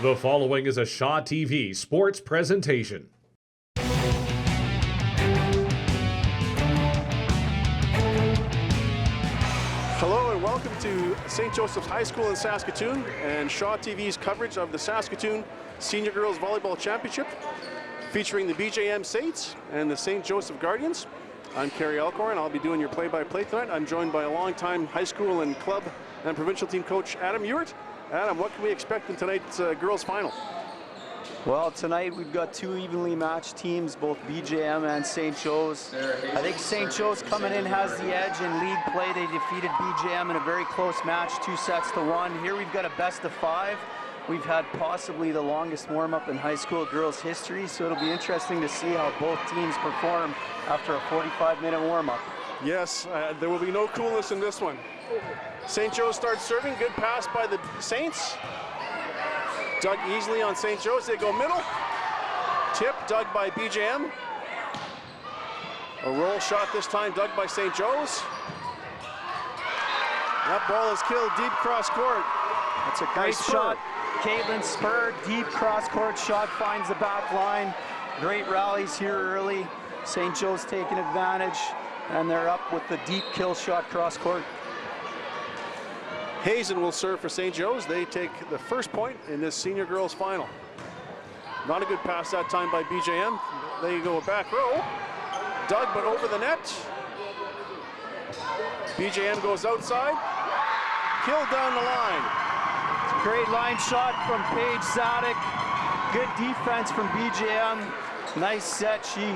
The following is a Shaw TV sports presentation. Hello and welcome to St. Joseph's High School in Saskatoon and Shaw TV's coverage of the Saskatoon Senior Girls Volleyball Championship featuring the BJM Saints and the St. Joseph Guardians. I'm Kerry Alcorn. I'll be doing your play-by-play tonight. I'm joined by a longtime high school and club and provincial team coach Adam Ewart. Adam, what can we expect in tonight's girls final? Well, tonight we've got two evenly matched teams, both BJM and St. Joe's. I think St. Joe's coming in has the edge in league play. They defeated BJM in a very close match, 2-1. Here we've got a best of 5. We've had possibly the longest warm-up in high school girls history, so it'll be interesting to see how both teams perform after a 45-minute warm-up. Yes, there will be no coolness in this one. St. Joe's starts serving. Good pass by the Saints. Dug easily on St. Joe's. They go middle. Tip dug by BJM. A roll shot this time dug by St. Joe's. That ball is killed deep cross court. That's a great shot. Caitlin Spur, deep cross court shot, finds the back line. Great rallies here early. St. Joe's taking advantage, and they're up with the deep kill shot cross court. Hazen will serve for St. Joe's. They take the first point in this senior girls final. Not a good pass that time by BJM. They go back row. Dug, but over the net. BJM goes outside. Killed down the line. Great line shot from Paige Zadek. Good defense from BJM. Nice set. She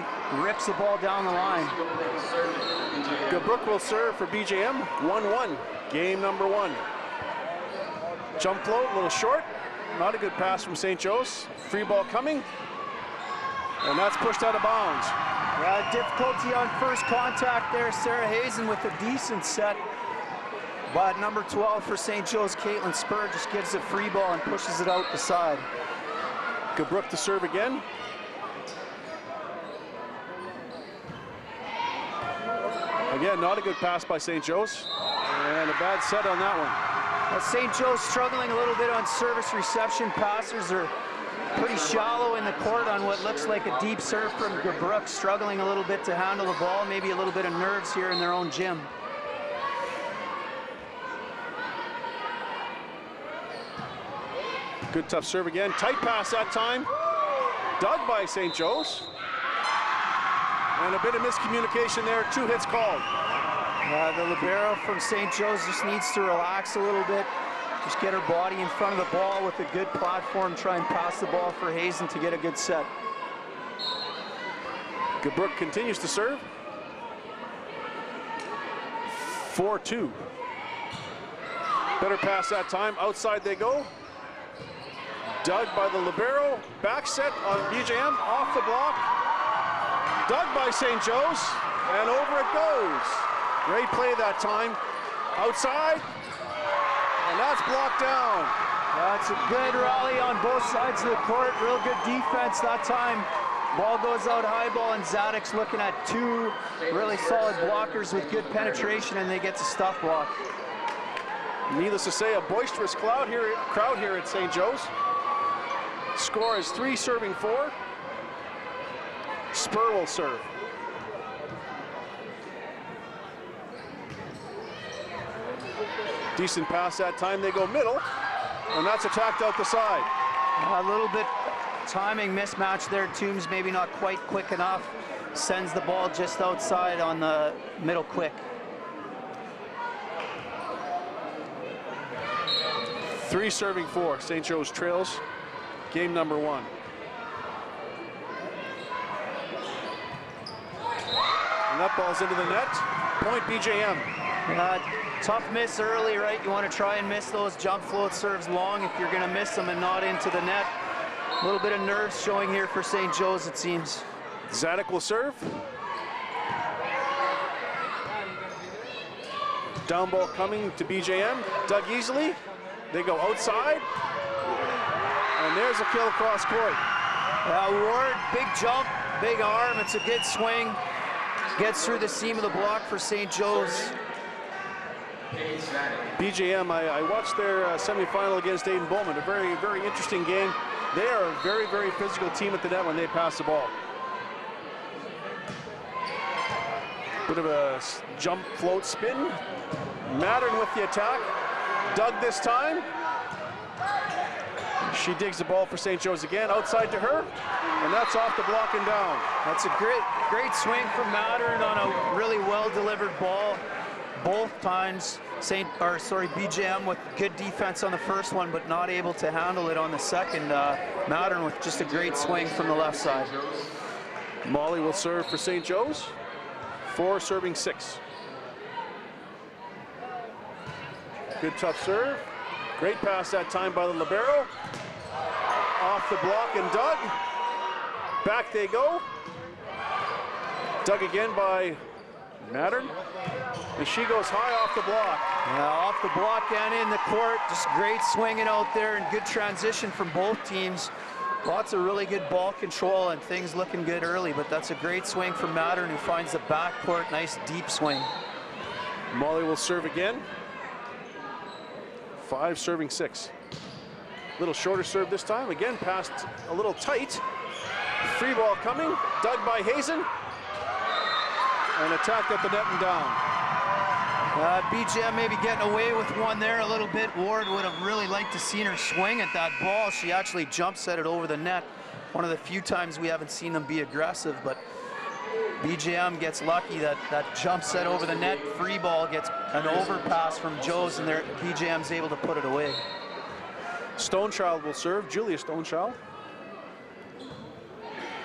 rips the ball down the line. Gabrook will serve for BJM. 1-1. Game number 1. Jump float, a little short. Not a good pass from St. Joe's. Free ball coming. And that's pushed out of bounds. Difficulty on first contact there. Sarah Hazen with a decent set. But number 12 for St. Joe's, Caitlin Spur, just gives a free ball and pushes it out the side. Gabrook to serve again. Again, not a good pass by St. Joe's. And a bad set on that one. St. Joe's struggling a little bit on service reception. Passers are pretty shallow in the court on what looks like a deep serve from Gabrook, struggling a little bit to handle the ball, maybe a little bit of nerves here in their own gym. Good tough serve again. Tight pass that time. Dug by St. Joe's. And a bit of miscommunication there. 2 hits called. The libero from St. Joe's just needs to relax a little bit. Just get her body in front of the ball with a good platform. Try and pass the ball for Hazen to get a good set. Gabrook continues to serve. 4-2. Better pass that time. Outside they go. Dug by the libero. Back set on BJM. Off the block. Dug by St. Joe's. And over it goes. Great play that time. Outside. And that's blocked down. That's a good rally on both sides of the court. Real good defense that time. Ball goes out high ball, and Zadek's looking at 2 really solid blockers with good penetration, and they get to stuff block. Needless to say, a boisterous crowd here at St. Joe's. Score is 3 serving 4. Spur will serve. Decent pass that time. They go middle, and that's attacked out the side. A little bit timing mismatch there. Toombs maybe not quite quick enough. Sends the ball just outside on the middle quick. 3 serving 4. St. Joe's trails. Game number 1. And that ball's into the net. Point BJM. Tough miss early, right? You want to try and miss those jump float serves long if you're going to miss them and not into the net. A little bit of nerves showing here for St. Joe's, it seems. Zadek will serve. Down ball coming to BJM. Dug easily. They go outside. And there's a kill across court. Ward, big jump, big arm. It's a good swing. Gets through the seam of the block for St. Joe's. BJM, I watched their semifinal against Aiden Bowman, a very, very interesting game. They are a very, very physical team at the net when they pass the ball. Bit of a jump, float, spin. Mattern with the attack. Doug this time. She digs the ball for St. Joe's again, outside to her, and that's off the block and down. That's a great swing from Mattern on a really well-delivered ball. Both times, BJM with good defense on the first one, but not able to handle it on the second. Mattern with just a great swing from the left side. Molly will serve for St. Joe's. 4 serving 6. Good tough serve. Great pass that time by the libero. Off the block and dug. Back they go. Dug again by Mattern. And she goes high off the block. Yeah, off the block and in the court. Just great swinging out there and good transition from both teams. Lots of really good ball control and things looking good early, but that's a great swing from Mattern, who finds the backcourt. Nice deep swing. Molly will serve again. 5 serving 6. Little shorter serve this time. Again, passed a little tight. Free ball coming. Dug by Hazen. And attacked at the net and down. BJM maybe getting away with one there a little bit. Ward would have really liked to seen her swing at that ball. She actually jump set it over the net. One of the few times we haven't seen them be aggressive, but BJM gets lucky that jump set over the net. Free ball gets an overpass from Joe's, and BJM's able to put it away. Stonechild will serve. Julia Stonechild.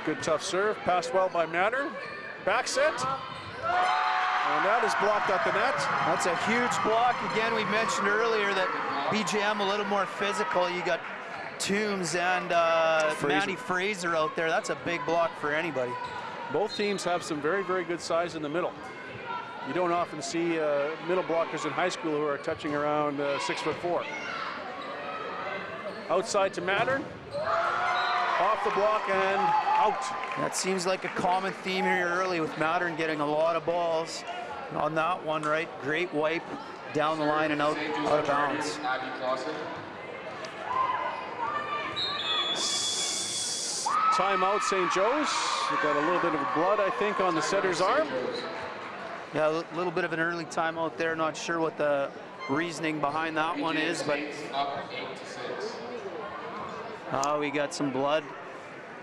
Good tough serve. Passed well by Mattern. Back set. And that is blocked at the net. That's a huge block. Again, we mentioned earlier that BJM a little more physical. You got Toombs and Maddie Fraser out there. That's a big block for anybody. Both teams have some very, very good size in the middle. You don't often see middle blockers in high school who are touching around 6'4". Outside to Mattern. Off the block and out. That seems like a common theme here early with Mattern getting a lot of balls. On that one, right? Great wipe down the line and out of bounds. Timeout, St. Joe's. We've got a little bit of blood, I think, on the setter's arm. Yeah, a little bit of an early timeout there. Not sure what the reasoning behind that one is, but we got some blood,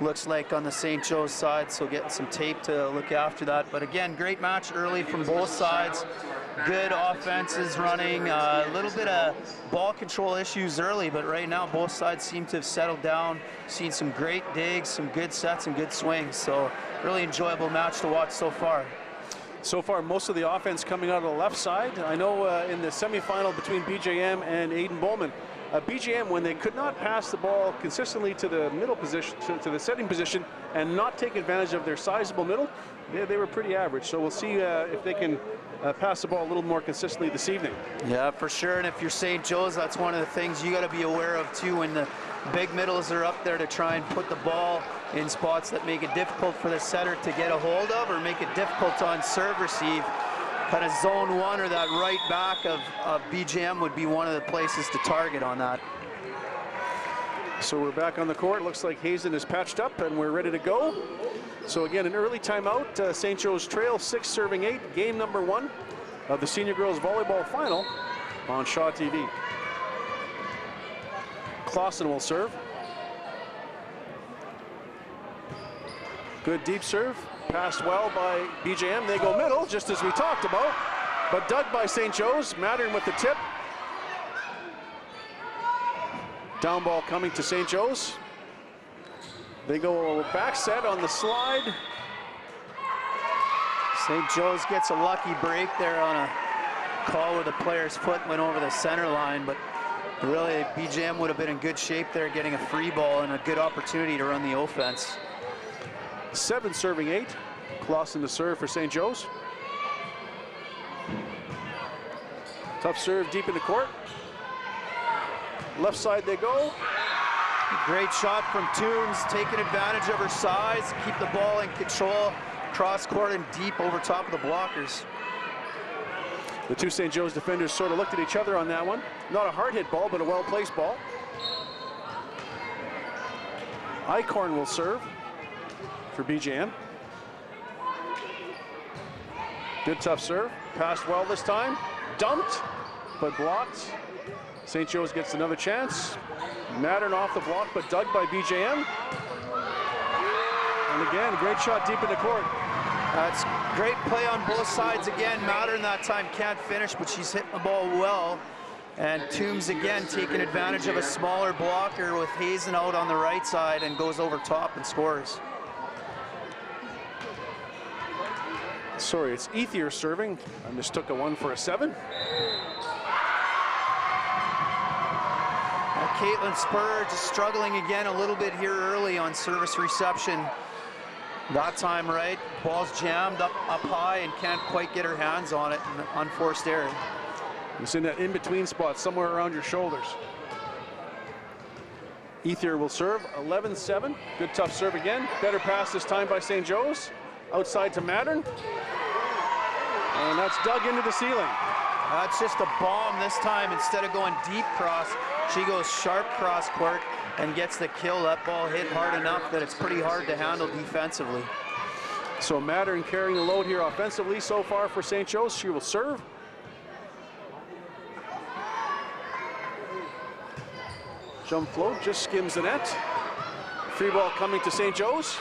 looks like, on the St. Joe's side, so getting some tape to look after that. But again, great match early from both sides. Good offenses running, a little bit of ball control issues early, but right now both sides seem to have settled down. Seen some great digs, some good sets and good swings, so really enjoyable match to watch so far. So far, most of the offense coming out of the left side. I know in the semifinal between BJM and Aiden Bowman, BJM, when they could not pass the ball consistently to the middle position, to the setting position, and not take advantage of their sizable middle, they were pretty average. So we'll see if they can pass the ball a little more consistently this evening. Yeah, for sure. And if you're St. Joe's, that's one of the things you got to be aware of too, when the big middles are up there to try and put the ball in spots that make it difficult for the setter to get a hold of, or make it difficult on serve receive. Kind of zone one or that right back of BJM would be one of the places to target on that. So we're back on the court. Looks like Hazen is patched up and we're ready to go. So again, an early timeout. St. Joe's trail 6 serving 8. Game number 1 of the Senior Girls Volleyball Final on Shaw TV. Clausen will serve. Good deep serve. Passed well by BJM. They go middle, just as we talked about. But dug by St. Joe's. Mattern with the tip. Down ball coming to St. Joe's. They go back set on the slide. St. Joe's gets a lucky break there on a call where the player's foot went over the center line, but really BJM would have been in good shape there, getting a free ball and a good opportunity to run the offense. 7 serving 8. Clausen to serve for St. Joe's. Tough serve deep in the court. Left side they go. Great shot from Toombs, taking advantage of her size, keep the ball in control, cross court and deep over top of the blockers. The two St. Joe's defenders sort of looked at each other on that one. Not a hard hit ball, but a well-placed ball. Eichhorn will serve for BJM. Good tough serve. Passed well this time. Dumped, but blocked. St. Joe's gets another chance. Mattern off the block, but dug by BJM. And again, great shot deep in the court. That's great play on both sides again. Mattern that time can't finish, but she's hitting the ball well. And Toombs again taking advantage of a smaller blocker with Hazen out on the right side and goes over top and scores. Sorry, it's Ethier serving. I mistook a 1 for a 7. Caitlin Spur just struggling again a little bit here early on service reception. That time, right, ball's jammed up high and can't quite get her hands on it, and unforced error. It's in that in-between spot, somewhere around your shoulders. Ethier will serve, 11-7. Good tough serve again. Better pass this time by St. Joe's. Outside to Mattern. And that's dug into the ceiling. That's just a bomb this time. Instead of going deep cross, she goes sharp cross court and gets the kill. That ball hit hard enough that it's pretty hard to handle defensively. So Mattern carrying the load here offensively so far for St. Joe's. She will serve. Jump float, just skims the net. Free ball coming to St. Joe's.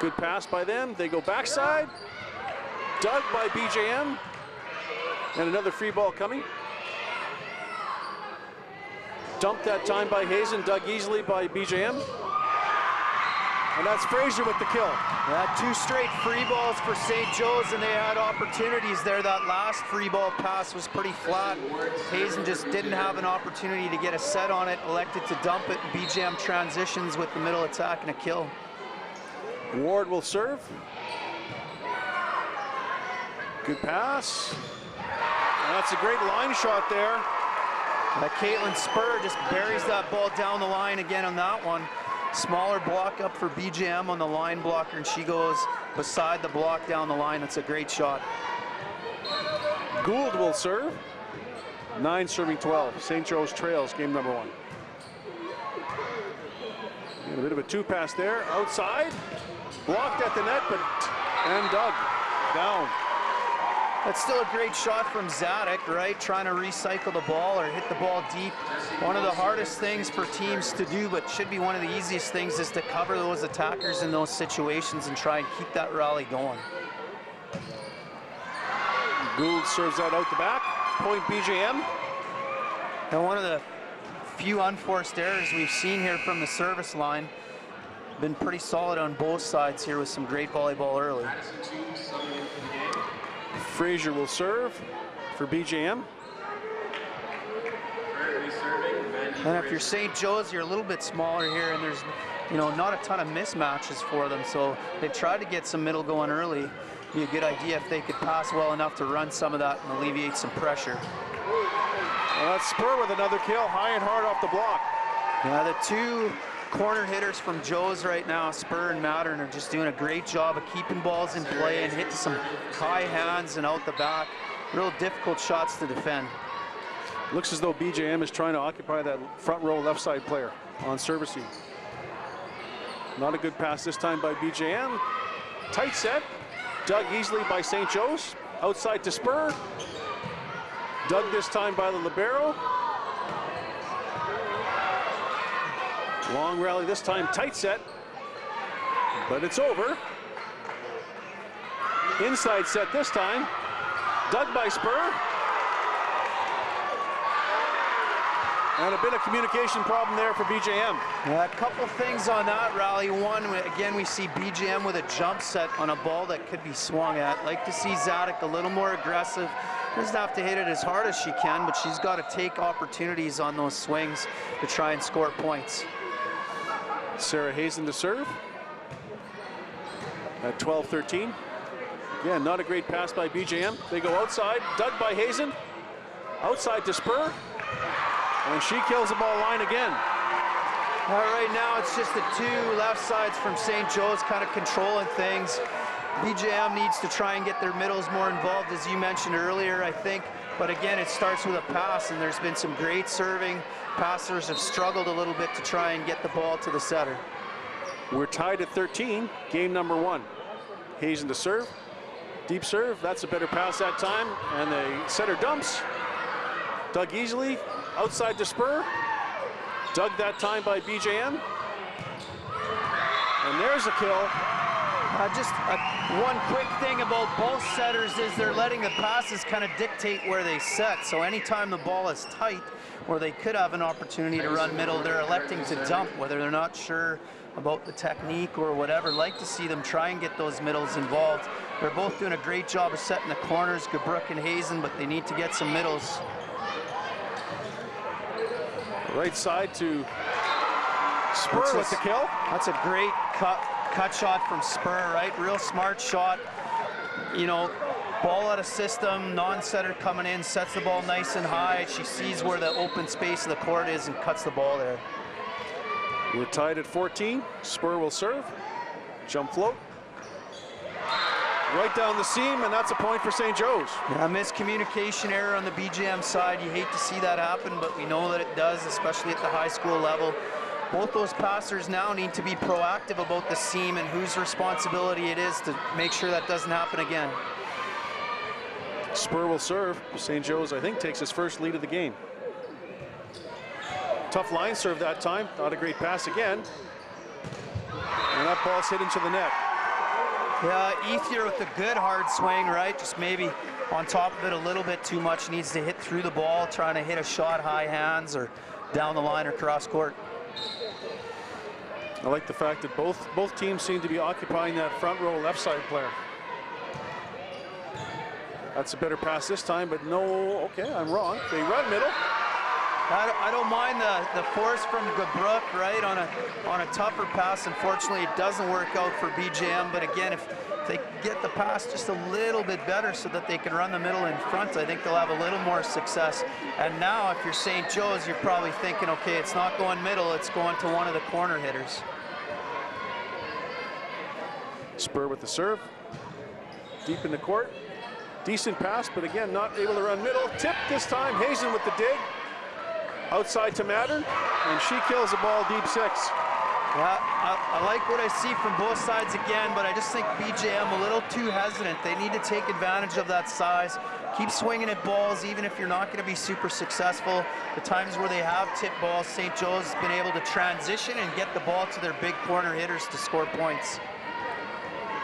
Good pass by them. They go backside. Dug by BJM. And another free ball coming. Dumped that time by Hazen, dug easily by BJM. And that's Fraser with the kill. Yeah, 2 straight free balls for St. Joe's, and they had opportunities there. That last free ball pass was pretty flat. Hazen just didn't have an opportunity to get a set on it, elected to dump it, and BJM transitions with the middle attack and a kill. Ward will serve. Good pass. And that's a great line shot there. Caitlin Spur just buries that ball down the line again on that one. Smaller block up for BJM on the line blocker, and she goes beside the block down the line. That's a great shot. Gould will serve. 9 serving 12. St. Joe's trails game number 1. And a bit of a 2 pass there. Outside. Blocked at the net, and dug. Down. That's still a great shot from Zadek, right? Trying to recycle the ball or hit the ball deep. One of the hardest things for teams to do, but should be one of the easiest things, is to cover those attackers in those situations and try and keep that rally going. Gould serves that out the back. Point BJM. And one of the few unforced errors we've seen here from the service line. Been pretty solid on both sides here with some great volleyball early. Fraser will serve for BJM. And if you're St. Joe's, you're a little bit smaller here, and there's, not a ton of mismatches for them. So they tried to get some middle going early. Be a good idea if they could pass well enough to run some of that and alleviate some pressure. Well, that's Spur with another kill, high and hard off the block. Yeah, the 2 corner hitters from Joe's right now, Spur and Mattern, are just doing a great job of keeping balls in play and hitting some high hands and out the back. Real difficult shots to defend. Looks as though BJM is trying to occupy that front row left side player on servicing. Not a good pass this time by BJM. Tight set, dug easily by St. Joe's. Outside to Spur. Dug this time by the libero. Long rally this time, tight set, but it's over. Inside set this time, dug by Spur. And a bit of communication problem there for BJM. Yeah, a couple things on that rally. One, again, we see BJM with a jump set on a ball that could be swung at. Like to see Zadek a little more aggressive. Doesn't have to hit it as hard as she can, but she's got to take opportunities on those swings to try and score points. Sarah Hazen to serve at 12-13. Again, not a great pass by BJM. They go outside, dug by Hazen. Outside to Spur. And she kills the ball line again. All right, now it's just the 2 left sides from St. Joe's kind of controlling things. BJM needs to try and get their middles more involved, as you mentioned earlier, I think. But again, it starts with a pass, and there's been some great serving. Passers have struggled a little bit to try and get the ball to the setter. We're tied at 13, game number 1. Hazen to serve, deep serve, that's a better pass that time, and the setter dumps. Dug easily, outside to Spur. Dug that time by BJM. And there's a kill. Just one quick thing about both setters is they're letting the passes kind of dictate where they set. So anytime the ball is tight, where they could have an opportunity to run middle, they're electing to dump, whether they're not sure about the technique or whatever. Like to see them try and get those middles involved. They're both doing a great job of setting the corners, Gabrook and Hazen, but they need to get some middles. Right side to Spur with the kill. That's a great cut shot from Spur, right? Real smart shot. You know, ball out of system, non-setter coming in, sets the ball nice and high. She sees where the open space of the court is and cuts the ball there. We're tied at 14. Spur will serve. Jump float. Right down the seam, and that's a point for St. Joe's. Yeah, miscommunication error on the BJM side. You hate to see that happen, but we know that it does, especially at the high school level. Both those passers now need to be proactive about the seam and whose responsibility it is to make sure that doesn't happen again. Spur will serve. St. Joe's, I think, takes his first lead of the game. Tough line serve that time. Not a great pass again. And that ball's hit into the net. Yeah, Ethier with a good hard swing, right? Just maybe on top of it a little bit too much. Needs to hit through the ball, trying to hit a shot high hands or down the line or cross court. I like the fact that both teams seem to be occupying that front row left side player. That's a better pass this time, but no, okay, I'm wrong. They run middle. I don't mind the force from Gabrook, right, on a tougher pass. Unfortunately, it doesn't work out for BJM, but again, if they get the pass just a little bit better so that they can run the middle in front, I think they'll have a little more success. And now, if you're St. Joe's, you're probably thinking, okay, it's not going middle, it's going to one of the corner hitters. Spur with the serve. Deep in the court. Decent pass, but again, not able to run middle. Tip this time, Hazen with the dig. Outside to Mattern, and she kills the ball deep 6. Yeah, I like what I see from both sides again, but I just think BJM a little too hesitant. They need to take advantage of that size. Keep swinging at balls, even if you're not going to be super successful. The times where they have tip balls, St. Joe's has been able to transition and get the ball to their big corner hitters to score points.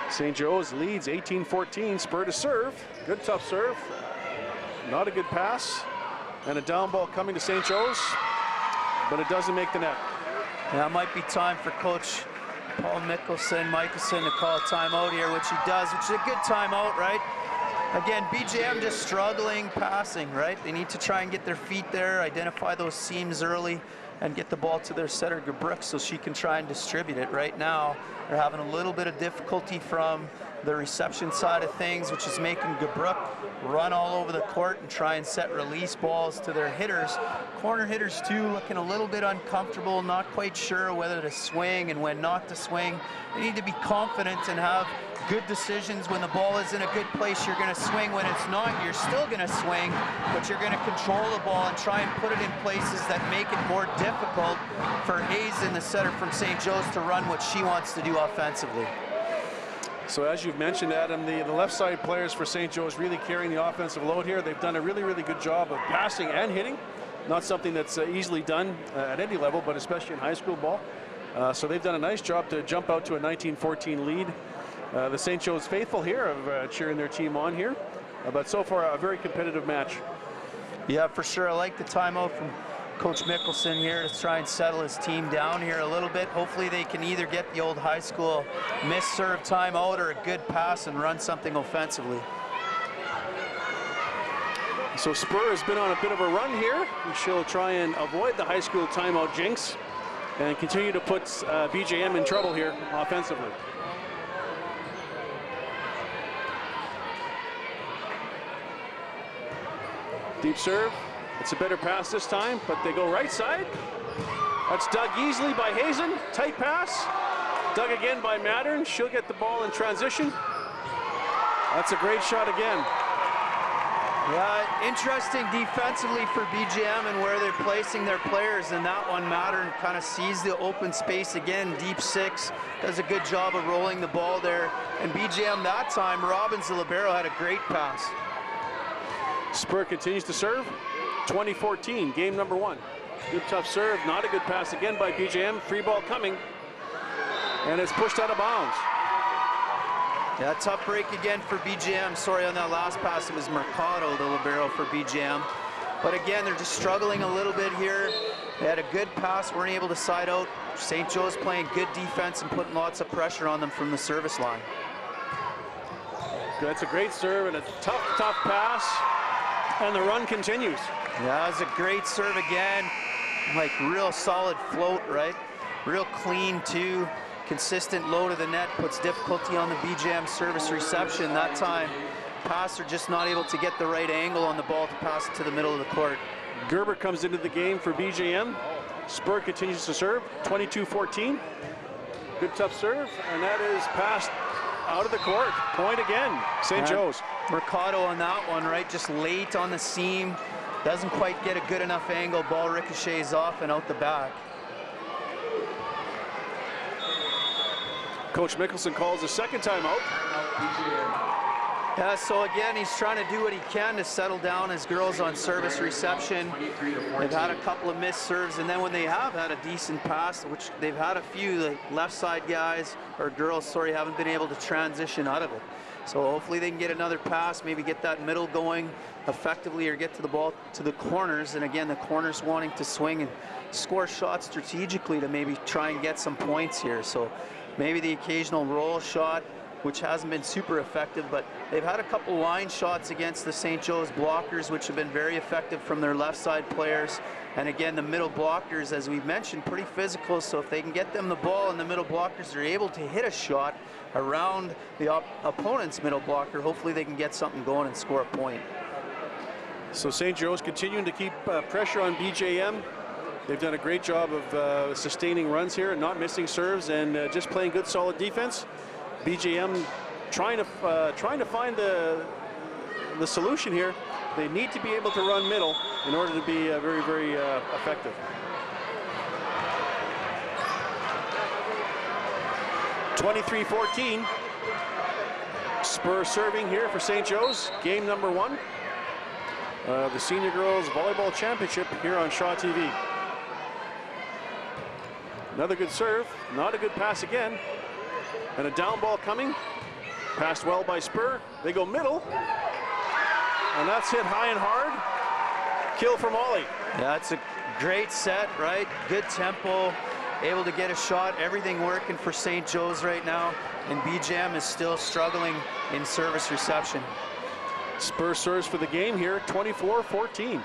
St. Joe's leads 18-14. Spur to serve. Good tough serve. Not a good pass. And a down ball coming to St. Joe's, but it doesn't make the net. Yeah, it might be time for Coach Paul Michelson to call a timeout here, which he does, which is a good timeout, right? Again, BJM just struggling passing, right? They need to try and get their feet there, identify those seams early, and get the ball to their setter, Gabrook, so she can try and distribute it. Right now, they're having a little bit of difficulty from the reception side of things, which is making Gabrook run all over the court and try and set release balls to their hitters. Corner hitters, too, looking a little bit uncomfortable, not quite sure whether to swing and when not to swing. They need to be confident and have good decisions. When the ball is in a good place, you're going to swing. When it's not, you're still going to swing, but you're going to control the ball and try and put it in places that make it more difficult for Hazen, the setter from St. Joe's, to run what she wants to do offensively. So as you've mentioned, Adam, the left side players for St. Joe's really carrying the offensive load here. They've done a really, really good job of passing and hitting. Not something that's easily done at any level, but especially in high school ball. So they've done a nice job to jump out to a 19-14 lead. The St. Joe's faithful here are cheering their team on here. But so far, a very competitive match. Yeah, for sure. I like the timeout from Coach Michelson here to try and settle his team down here a little bit. Hopefully they can either get the old high school miss-serve timeout or a good pass and run something offensively. So Spur has been on a bit of a run here. She'll try and avoid the high school timeout jinx and continue to put BJM in trouble here offensively. Deep serve. It's a better pass this time, but they go right side. That's dug easily by Hazen. Tight pass. Dug again by Mattern. She'll get the ball in transition. That's a great shot again. Yeah, interesting defensively for BGM and where they're placing their players, and that one Mattern kind of sees the open space again, deep six, does a good job of rolling the ball there, and BGM that time, Robbins, the libero, had a great pass. Spur continues to serve, 2014, game number 1. Good tough serve, not a good pass again by BGM, free ball coming, and it's pushed out of bounds. Yeah, tough break again for BGM. Sorry, on that last pass, it was Mercado, the libero for BGM. But again, they're just struggling a little bit here. They had a good pass, weren't able to side out. St. Joe's playing good defense and putting lots of pressure on them from the service line. That's a great serve and a tough pass, and the run continues. Yeah, it's a great serve again. Like real solid float, right? Real clean too. Consistent low to the net, puts difficulty on the BGM service reception. That time, passer just not able to get the right angle on the ball to pass it to the middle of the court. Gerber comes into the game for BGM. Spur continues to serve, 22-14. Good tough serve, and that is passed out of the court. Point again, St. Joe's. Mercado on that one, right? Just late on the seam. Doesn't quite get a good enough angle. Ball ricochets off and out the back. Coach Mickelson calls a second timeout. Yeah, so again, he's trying to do what he can to settle down his girls on service reception. They've had a couple of missed serves, and then when they have had a decent pass, which they've had a few, the left side guys, or girls, sorry, haven't been able to transition out of it. So hopefully they can get another pass, maybe get that middle going effectively, or get to the ball to the corners. And again, the corners wanting to swing and score shots strategically to maybe try and get some points here. So maybe the occasional roll shot, which hasn't been super effective, but they've had a couple line shots against the St. Joe's blockers, which have been very effective from their left side players. And again, the middle blockers, as we've mentioned, pretty physical, so if they can get them the ball and the middle blockers are able to hit a shot around the opponent's middle blocker, hopefully they can get something going and score a point. So St. Joe's continuing to keep pressure on BJM. They've done a great job of sustaining runs here and not missing serves, and just playing good, solid defense. BJM trying to find the solution here. They need to be able to run middle in order to be very, very effective. (23-14). Spur serving here for St. Joe's. Game number 1. The Senior Girls Volleyball Championship here on Shaw TV. Another good serve, not a good pass again. And a down ball coming. Passed well by Spur. They go middle. And that's hit high and hard. Kill from Ollie. Yeah, it's a great set, right? Good tempo. Able to get a shot. Everything working for St. Joe's right now. And BJM is still struggling in service reception. Spur serves for the game here, 24-14.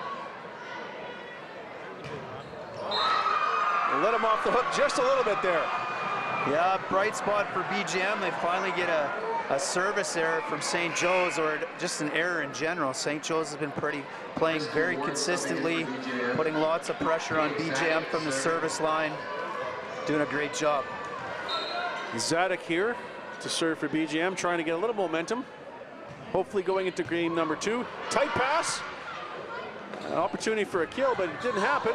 Let him off the hook just a little bit there. Yeah, bright spot for BGM. They finally get a service error from St. Joe's, or just an error in general. St. Joe's has been playing very consistently, putting lots of pressure on BGM from the service line. Doing a great job. Zadok here to serve for BGM, trying to get a little momentum. Hopefully going into game number 2. Tight pass. An opportunity for a kill, but it didn't happen.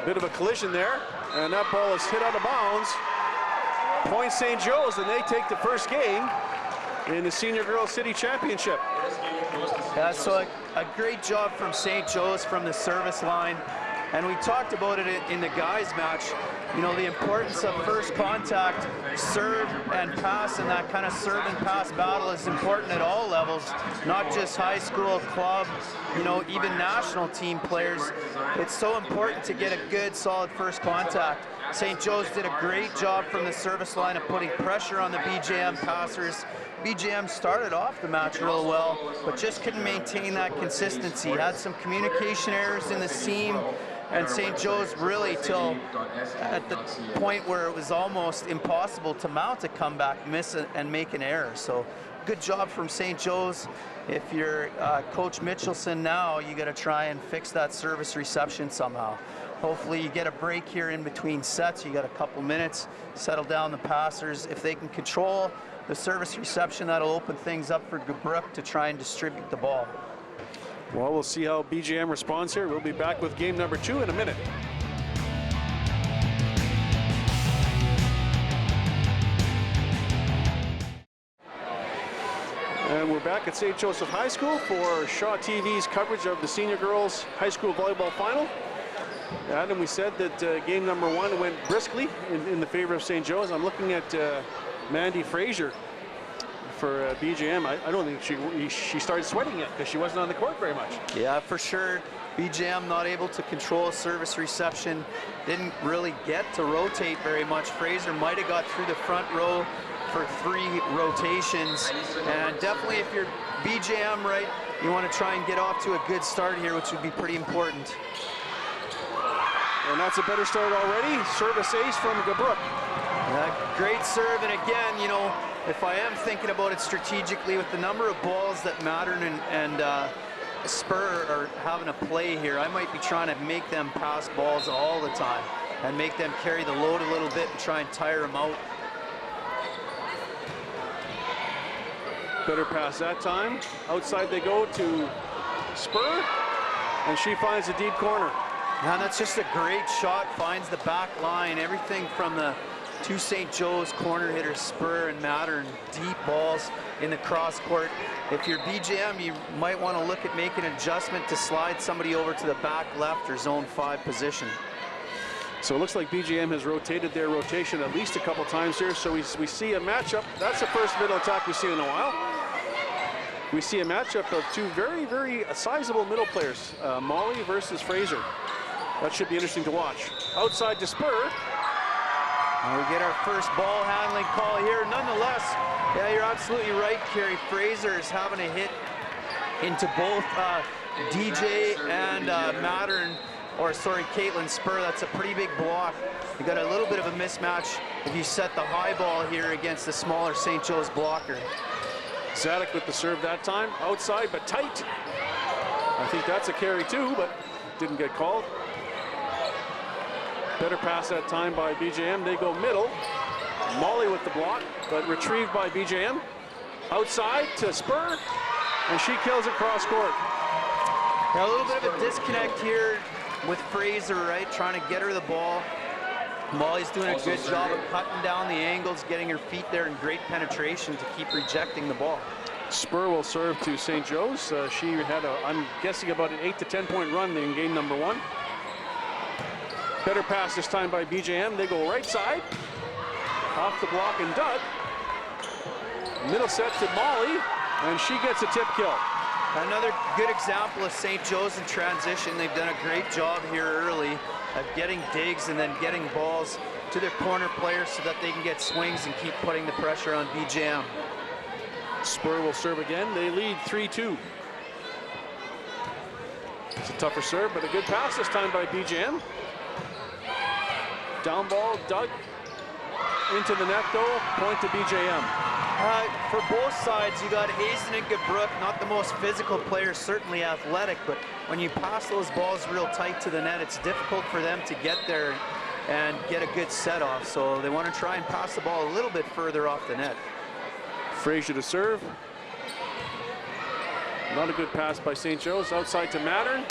Bit of a collision there, and that ball is hit out of bounds. Point St. Joe's, and they take the first game in the Senior Girls City Championship. Yeah, so a great job from St. Joe's from the service line. And we talked about it in the guys match, you know, the importance of first contact, serve and pass, and that kind of serve and pass battle is important at all levels, not just high school, club, you know, even national team players. It's so important to get a good, solid first contact. St. Joe's did a great job from the service line of putting pressure on the BJM passers. BJM started off the match real well, but just couldn't maintain that consistency. Had some communication errors in the seam, and St. Joe's really, till at the point where it was almost impossible to mount a comeback, miss it and make an error. So good job from St. Joe's. If you're Coach Mitchelson now, you got to try and fix that service reception somehow. Hopefully you get a break here in between sets. You got a couple minutes, settle down the passers. If they can control the service reception that'll open things up for Gabrook to try and distribute the ball. Well, we'll see how BJM responds here. We'll be back with game number 2 in a minute. And we're back at St. Joseph High School for Shaw TV's coverage of the senior girls high school volleyball final. Adam, we said that game number 1 went briskly in the favor of St. Joe's. I'm looking at Mandy Fraser for BJM. I don't think she started sweating yet because she wasn't on the court very much. Yeah, for sure. BJM not able to control service reception. Didn't really get to rotate very much. Fraser might have got through the front row for 3 rotations. And definitely if you're BJM, right, you want to try and get off to a good start here, which would be pretty important. And that's a better start already. Service ace from Gabrook. Great serve, and again, you know, if I am thinking about it strategically with the number of balls that Mattern and Spur are having a play here, I might be trying to make them pass balls all the time and make them carry the load a little bit and try and tire them out. Better pass that time. Outside they go to Spur, and she finds a deep corner. And that's just a great shot, finds the back line, everything from the 2 St. Joe's corner hitters, Spur and Mattern, deep balls in the cross court. If you're BJM, you might want to look at making an adjustment to slide somebody over to the back left or zone 5 position. So it looks like BJM has rotated their rotation at least a couple times here. So we see a matchup. That's the first middle attack we've seen in a while. We see a matchup of 2 very, very sizable middle players, Molly versus Fraser. That should be interesting to watch. Outside to Spur. And we get our first ball handling call here. Nonetheless, yeah, you're absolutely right, Kerry. Fraser is having a hit into both DJ and Mattern, or sorry, Caitlin Spur. That's a pretty big block. You got a little bit of a mismatch if you set the high ball here against the smaller St. Joe's blocker. Zadek with the serve that time. Outside, but tight. I think that's a carry too, but didn't get called. Better pass that time by BJM. They go middle. Molly with the block, but retrieved by BJM. Outside to Spur, and she kills it cross court. Now a little bit of a disconnect here with Fraser, right? Trying to get her the ball. Molly's doing a good job of cutting down the angles, getting her feet there, and great penetration to keep rejecting the ball. Spur will serve to St. Joe's. She had, I'm guessing, about an 8 to 10 point run in game number 1. Better pass this time by BJM. They go right side. Off the block and dug. Middle set to Molly, and she gets a tip kill. Another good example of St. Joe's in transition. They've done a great job here early of getting digs and then getting balls to their corner players so that they can get swings and keep putting the pressure on BJM. Spur will serve again. They lead 3-2. It's a tougher serve, but a good pass this time by BJM. Down ball, dug into the net though, point to BJM. For both sides, you got Hazen and Gabrook, not the most physical players, certainly athletic, but when you pass those balls real tight to the net, it's difficult for them to get there and get a good set off. So they want to try and pass the ball a little bit further off the net. Fraser to serve. Not a good pass by St. Joe's. Outside to Mattern.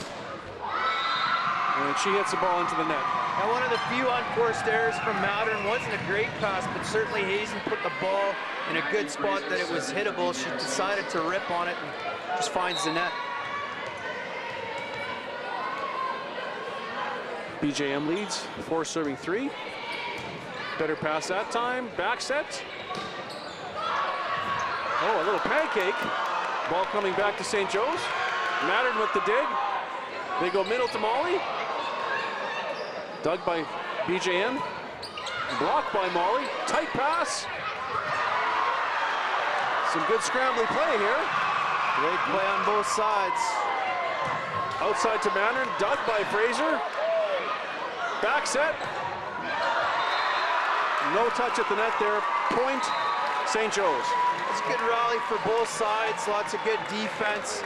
And she hits the ball into the net. Now one of the few unforced errors from Mattern. Wasn't a great pass, but certainly Hazen put the ball in a good spot that it was hittable. She decided to rip on it and just finds the net. BJM leads, 4 serving 3. Better pass that time, back set. Oh, a little pancake. Ball coming back to St. Joe's. Mattern with the dig. They go middle to Molly. Dug by BJM. Blocked by Molly. Tight pass. Some good scrambling play here. Great play on both sides. Outside to Mattern. Dug by Fraser. Back set. No touch at the net there. Point, St. Joe's. It's a good rally for both sides. Lots of good defense.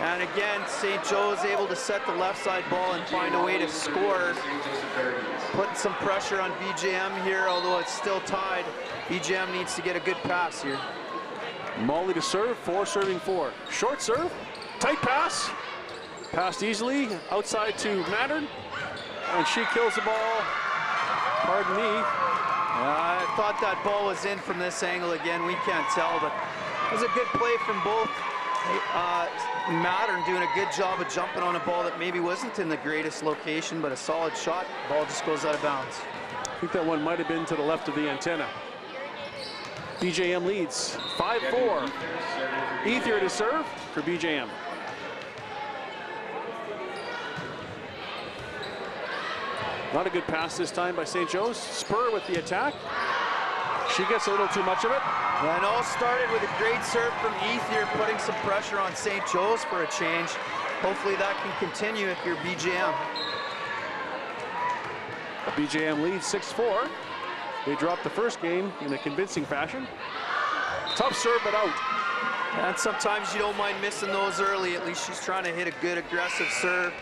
And again, St. Joe's able to set the left side ball and find a way to score. Putting some pressure on BJM here, although it's still tied. BJM needs to get a good pass here. Molly to serve, 4 serving 4. Short serve, tight pass. Passed easily, outside to Mattern. And she kills the ball. Pardon me. I thought that ball was in from this angle again. We can't tell, but it was a good play from both. Mattern doing a good job of jumping on a ball that maybe wasn't in the greatest location, but a solid shot. Ball just goes out of bounds. I think that one might have been to the left of the antenna. BJM leads 5-4. Ethier to serve for BJM. Not a good pass this time by St. Joe's. Spur with the attack. She gets a little too much of it. And all started with a great serve from Ethier, putting some pressure on St. Joe's for a change. Hopefully that can continue if you're BJM. BJM leads 6-4. They dropped the first game in a convincing fashion. Tough serve, but out. And sometimes you don't mind missing those early. At least she's trying to hit a good aggressive serve.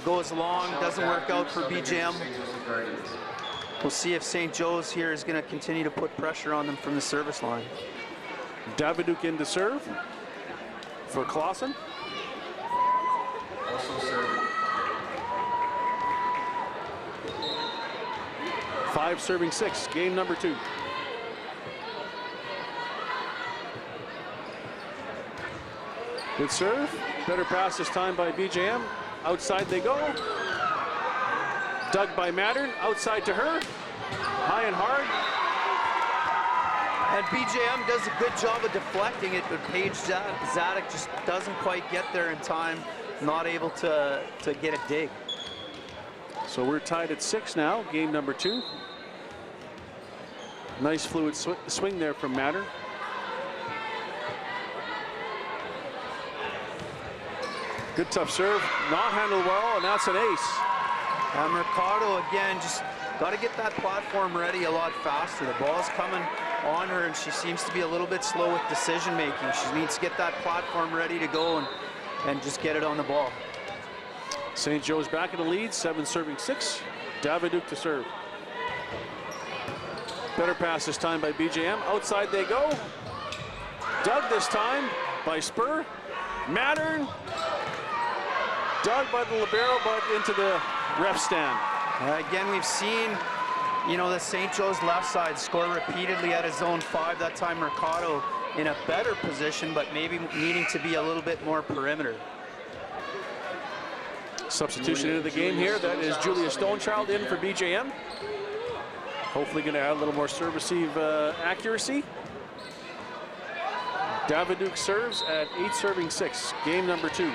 Goes long, doesn't work out for BJM. We'll see if St. Joe's here is going to continue to put pressure on them from the service line. Daviduk in to serve for Clausen. Also serving. 5 serving 6, game number 2. Good serve, better pass this time by BJM. Outside they go. Dug by Mattern, outside to her. High and hard. And BJM does a good job of deflecting it, but Paige Zadok just doesn't quite get there in time, not able to get a dig. So we're tied at 6 now, game number 2. Nice fluid swing there from Mattern. Good tough serve, not handled well, and that's an ace. And Mercado again, just got to get that platform ready a lot faster. The ball's coming on her and she seems to be a little bit slow with decision making. She needs to get that platform ready to go and just get it on the ball. St. Joe's back in the lead, 7 serving 6. Daviduk to serve. Better pass this time by BJM. Outside they go. Dug this time by Spur. Mattern. Dug by the libero, but into the ref stand. Again, we've seen, you know, the St. Joe's left side score repeatedly at his zone 5. That time Mercado in a better position, but maybe needing to be a little bit more perimeter. Substitution into the game here. That is Julia Stonechild in for BJM. Hopefully going to add a little more serve receive accuracy. Daviduk serves at 8 serving 6. Game number 2.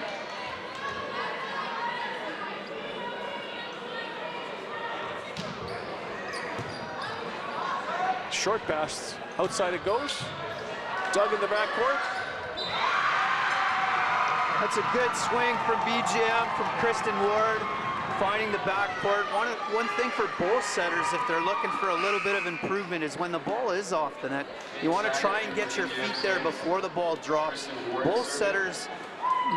Short pass, outside it goes. Dug in the backcourt. That's a good swing from BJM, from Kristen Ward, finding the backcourt. One thing for both setters, if they're looking for a little bit of improvement, is when the ball is off the net, you want to try and get your feet there before the ball drops. Both setters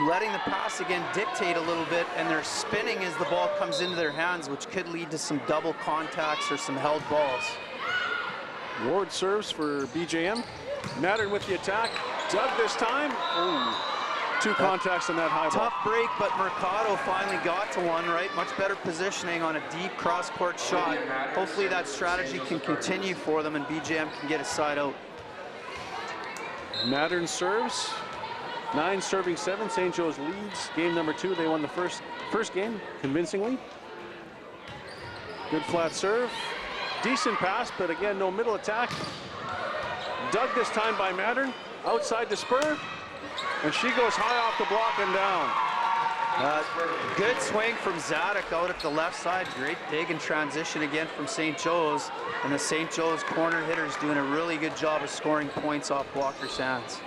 letting the pass again dictate a little bit, and they're spinning as the ball comes into their hands, which could lead to some double contacts or some held balls. Ward serves for BJM. Mattern with the attack. Dug this time. Ooh. 2 contacts on that high ball. Tough break, but Mercado finally got to one, right? Much better positioning on a deep cross-court shot. Hopefully that strategy can continue for them and BJM can get a side out. Mattern serves. 9 serving 7. St. Joe's leads. Game number 2. They won the first game convincingly. Good flat serve. Decent pass, but again, no middle attack. Dug this time by Mattern. Outside the Spur. And she goes high off the block and down. Good swing from Zadok out at the left side. Great dig and transition again from St. Joe's. And the St. Joe's corner hitters doing a really good job of scoring points off blockers' hands.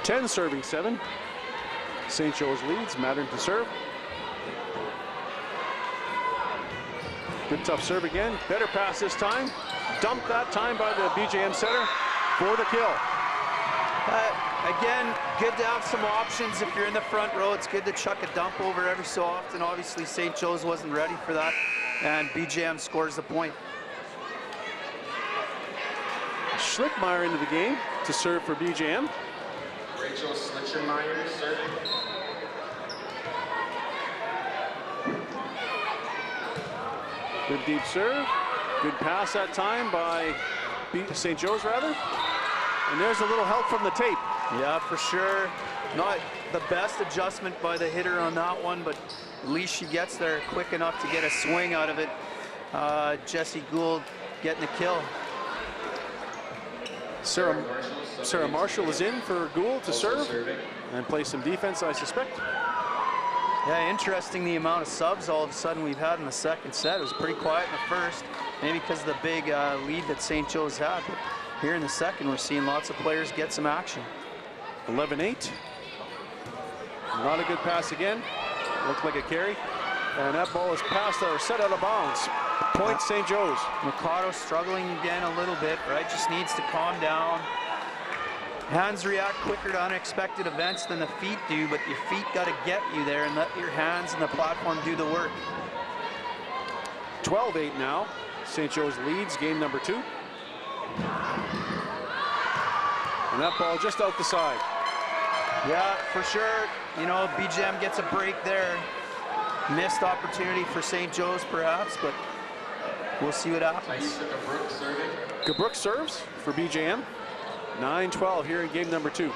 10 serving 7. St. Joe's leads. Mattern to serve. Good tough serve again. Better pass this time. Dumped that time by the BJM setter for the kill. again, good to have some options if you're in the front row. It's good to chuck a dump over every so often. Obviously, St. Joe's wasn't ready for that, and BJM scores the point. Schlickmeyer into the game to serve for BJM. Rachel Schlickmeyer serving. Good deep serve. Good pass that time by St. Joe's, rather. And there's a little help from the tape. Yeah, for sure. Not the best adjustment by the hitter on that one, but at least she gets there quick enough to get a swing out of it. Jessie Gould getting the kill. Sarah Marshall is in for Gould to serve and play some defense, I suspect. Yeah, interesting the amount of subs all of a sudden we've had in the second set. It was pretty quiet in the first, maybe because of the big lead that St. Joe's had. But here in the second, we're seeing lots of players get some action. 11-8. Not a good pass again. Looked like a carry. And that ball is passed or set out of bounds. Point St. Joe's. Mikado struggling again a little bit, right? Just needs to calm down. Hands react quicker to unexpected events than the feet do, but your feet got to get you there and let your hands and the platform do the work. 12-8 now. St. Joe's leads game number 2. And that ball just out the side. Yeah, for sure. You know, BJM gets a break there. Missed opportunity for St. Joe's perhaps, but we'll see what happens. Gabrooks serves for BJM. 9-12 here in game number 2.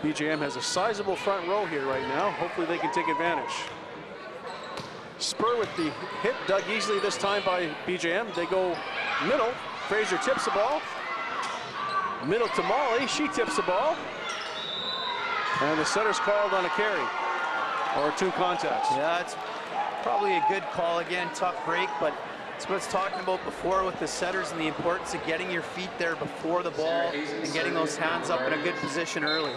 BJM has a sizable front row here right now. Hopefully they can take advantage. Spur with the hit, dug easily this time by BJM. They go middle. Fraser tips the ball. Middle to Molly. She tips the ball. And the setter's called on a carry. Or 2 contacts. Yeah, it's probably a good call again. Tough break, but it's what I was talking about before with the setters and the importance of getting your feet there before the ball and getting those hands up in a good position early.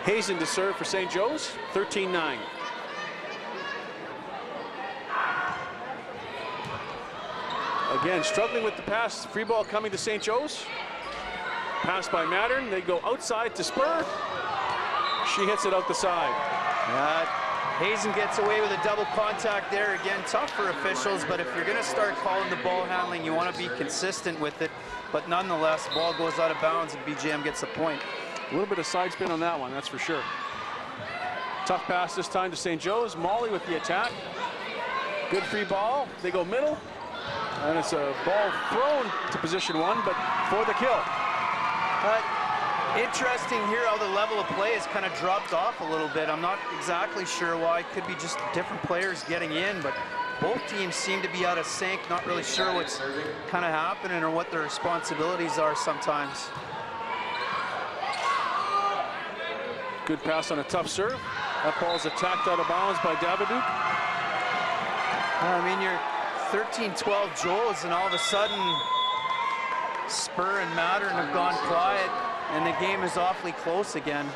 Hazen to serve for St. Joe's. 13-9. Again, struggling with the pass. Free ball coming to St. Joe's. Pass by Mattern. They go outside to Spur. She hits it out the side. Hazen gets away with a double contact there. Again, tough for officials, but if you're going to start calling the ball handling, you want to be consistent with it. But nonetheless, ball goes out of bounds and BJM gets a point. A little bit of side spin on that one, that's for sure. Tough pass this time to St. Joe's. Molly with the attack. Good free ball. They go middle. And it's a ball thrown to position 1, but for the kill. Interesting here how the level of play has kind of dropped off a little bit. I'm not exactly sure why. It could be just different players getting in, but both teams seem to be out of sync, not really sure what's kind of happening or what their responsibilities are sometimes. Good pass on a tough serve. That ball's attacked out of bounds by Davidouk. I mean, you're 13-12 Joes, and all of a sudden, Spur and Mattern have gone quiet, and the game is awfully close again.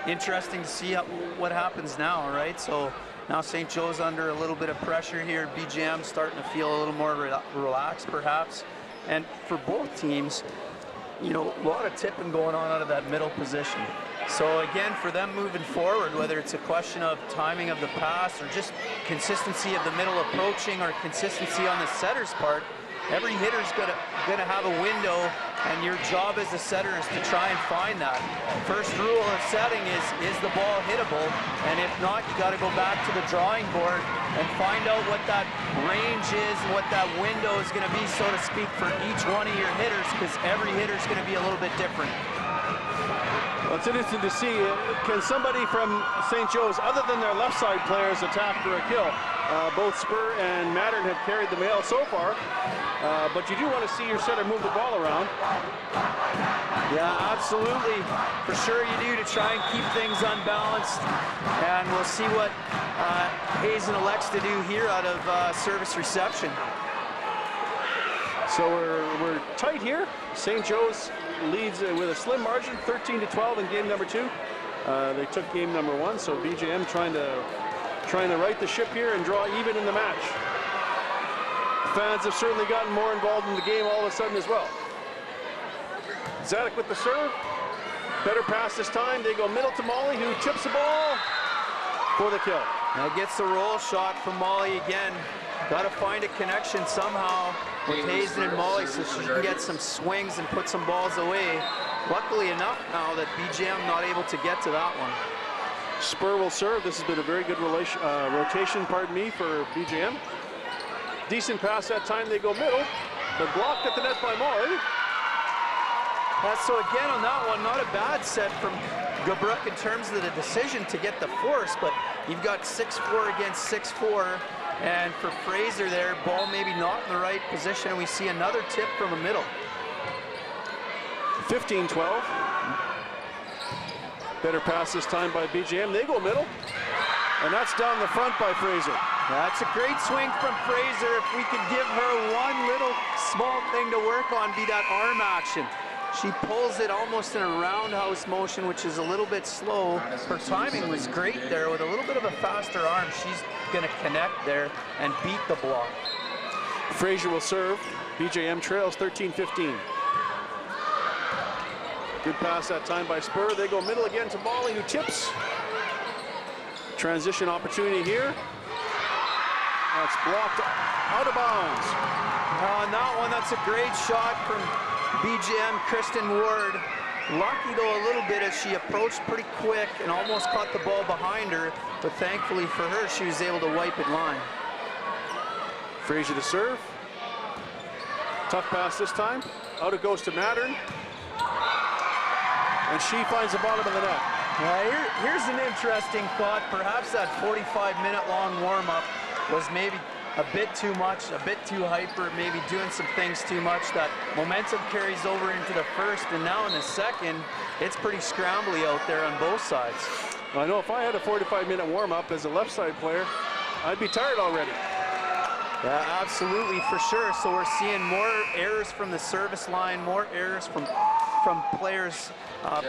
Interesting to see what happens now, right? So now St. Joe's under a little bit of pressure here. BJM starting to feel a little more relaxed, perhaps. And for both teams, you know, a lot of tipping going on out of that middle position. So again, for them moving forward, whether it's a question of timing of the pass or just consistency of the middle approaching or consistency on the setter's part, every hitter's gonna have a window, and your job as a setter is to try and find that. First rule of setting is the ball hittable? And if not, you gotta go back to the drawing board and find out what that range is and what that window is gonna be, so to speak, for each one of your hitters, because every hitter's gonna be a little bit different. Well, it's interesting to see, can somebody from St. Joe's, other than their left side players, attack for a kill? Both Spur and Mattern have carried the mail so far, but you do want to see your setter move the ball around. Yeah, absolutely. For sure you do, to try and keep things unbalanced. And we'll see what Hazen elects to do here out of service reception. So we're tight here. St. Joe's leads with a slim margin, 13-12 in game number 2. They took game number 1, so BJM trying to right the ship here and draw even in the match. Fans have certainly gotten more involved in the game all of a sudden as well. Zanuck with the serve. Better pass this time. They go middle to Molly, who tips the ball for the kill. Now gets the roll shot from Molly again. Got to find a connection somehow with Hazen and Molly so she can get some swings and put some balls away. Luckily enough now that BJM not able to get to that one. Spur will serve. This has been a very good rotation, pardon me, for BJM. Decent pass that time. They go middle. They're blocked at the net by Molly. So again on that one, not a bad set from Gabrook in terms of the decision to get the force, but you've got 6-4 against 6-4, and for Fraser there, ball maybe not in the right position, and we see another tip from the middle. 15-12. Better pass this time by BJM. They go middle, and that's down the front by Fraser. That's a great swing from Fraser. If we could give her one little small thing to work on, be that arm action. She pulls it almost in a roundhouse motion, which is a little bit slow. Her timing was great there with a little bit of a faster arm. She's going to connect there and beat the block. Fraser will serve. BJM trails 13-15. Good pass that time by Spur. They go middle again to Molly, who tips. Transition opportunity here. That's blocked out of bounds. On that one, that's a great shot from BJM Kristen Ward. Lucky though a little bit as she approached pretty quick and almost caught the ball behind her, but thankfully for her, she was able to wipe it line. Fraser to serve. Tough pass this time. Out it goes to Mattern. And she finds the bottom of the net. Here's an interesting thought. Perhaps that 45-minute long warm-up was maybe a bit too much, a bit too hyper, maybe doing some things too much. That momentum carries over into the first, and now in the second, it's pretty scrambly out there on both sides. I know if I had a 45-minute warm-up as a left side player, I'd be tired already. Yeah, absolutely, for sure. So we're seeing more errors from the service line, more errors from players.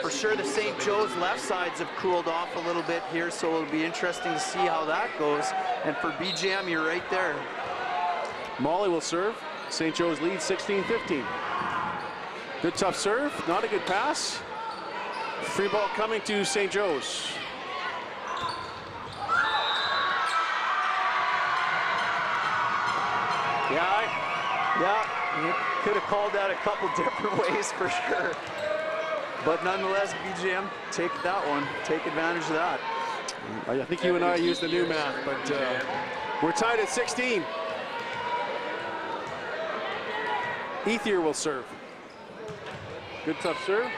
For sure, the St. Joe's left sides have cooled off a little bit here, so it'll be interesting to see how that goes. And for BJM, you're right there. Molly will serve. St. Joe's lead 16-15. Good tough serve, not a good pass. Free ball coming to St. Joe's. Yeah, you could have called that a couple different ways for sure. But nonetheless, BJM, take that one, take advantage of that. I think you and I used the new math, but we're tied at 16. Ethier will serve. Good tough serve.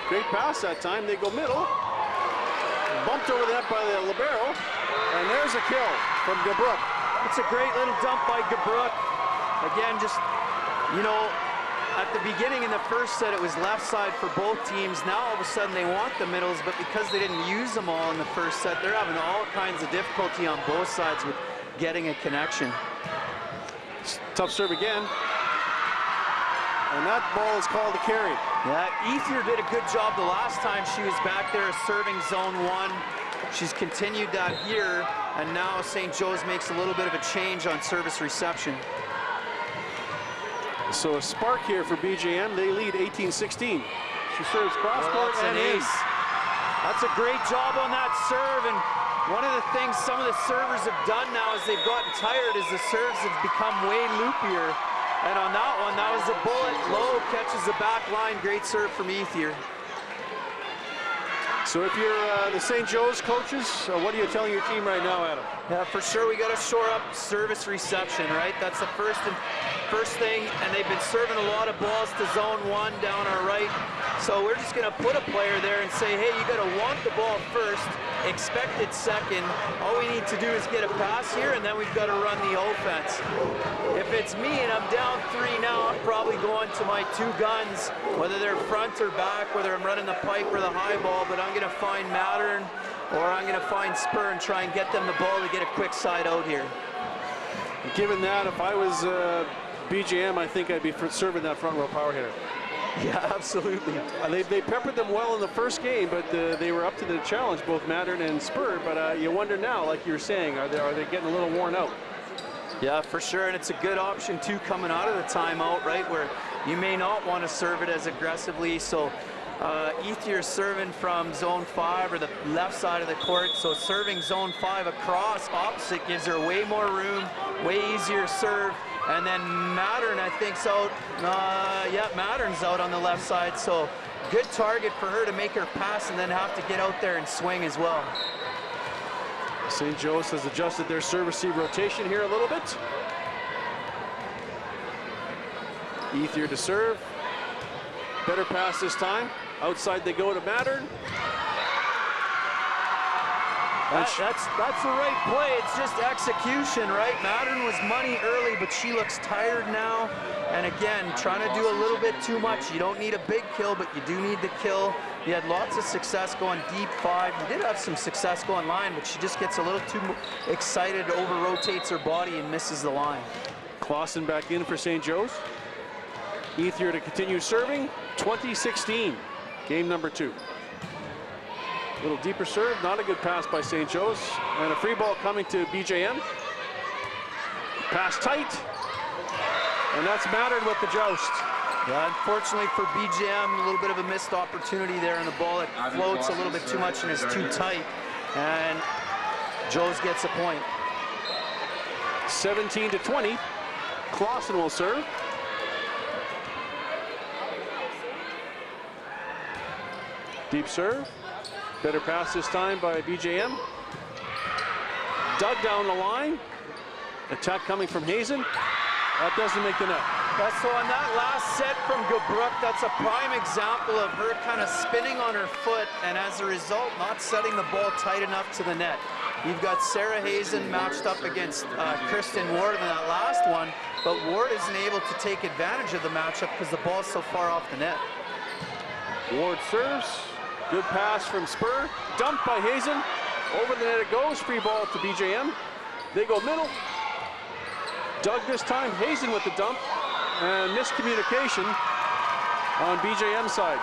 Great pass that time. They go middle. Bumped over the net by the libero. And there's a kill from Gabrook. It's a great little dump by Gabrook. Again, just, you know, at the beginning in the first set, it was left side for both teams. Now all of a sudden they want the middles, but because they didn't use them all in the first set, they're having all kinds of difficulty on both sides with getting a connection. Tough serve again. And that ball is called a carry. Yeah, Ethier did a good job the last time she was back there serving zone one. She's continued that here, and now St. Joe's makes a little bit of a change on service reception. So a spark here for BJM. They lead 18-16. She serves cross court and in. That's a great job on that serve, and one of the things some of the servers have done now as they've gotten tired is the serves have become way loopier. And on that one, that was a bullet. Low catches the back line. Great serve from Ethier. So if you're the St. Joe's coaches, what are you telling your team right now, Adam? Yeah, for sure we got to shore up service reception, right? That's the first thing, and they've been serving a lot of balls to zone one down our right. So we're just going to put a player there and say, hey, you got to want the ball first, expect it second. All we need to do is get a pass here, and then we've got to run the offense. If it's me and I'm down 3 now, I'm probably going to my 2 guns, whether they're front or back, whether I'm running the pipe or the high ball, but I'm going to find Mattern or I'm going to find Spur and try and get them the ball to get a quick side out here. Given that, if I was BJM, I think I'd be serving that front row power hitter. Yeah, absolutely. They peppered them well in the first game, but they were up to the challenge, both Mattern and Spur. But you wonder now, like you were saying, are they getting a little worn out? Yeah, for sure, and it's a good option too coming out of the timeout, right? Where you may not want to serve it as aggressively. So Ethier's serving from zone 5 or the left side of the court. So serving zone 5 across opposite gives her way more room, way easier serve. And then Mattern, I think's out. Yeah, Mattern's out on the left side. So good target for her to make her pass and then have to get out there and swing as well. St. Joe's has adjusted their serve-receive rotation here a little bit. Ethier to serve. Better pass this time. Outside they go to Mattern. That's the right play. It's just execution, right? Mattern was money early, but she looks tired now. And again, trying to do a little bit too much. You don't need a big kill, but you do need the kill. You had lots of success going deep 5. You did have some success going line, but she just gets a little too excited, over-rotates her body and misses the line. Clausen back in for St. Joe's. Ethier to continue serving. 2016, game number 2. Little deeper serve, not a good pass by St. Joe's. And a free ball coming to BJM. Pass tight. And that's Mattern with the joust. Yeah, unfortunately for BJM, a little bit of a missed opportunity there, and the ball that floats a little bit too much and is too tight. And Joe's gets a point. 17-20. Clausen will serve. Deep serve. Better pass this time by BJM. Dug down the line. Attack coming from Hazen. That doesn't make the net. So on that last set from Gabrook, that's a prime example of her kind of spinning on her foot and as a result not setting the ball tight enough to the net. You've got Sarah Hazen matched up against Kristen Ward in that last one, but Ward isn't able to take advantage of the matchup because the ball's so far off the net. Ward serves. Good pass from Spur. Dumped by Hazen. Over the net it goes. Free ball to BJM. They go middle. Dug this time. Hazen with the dump. And miscommunication on BJM side.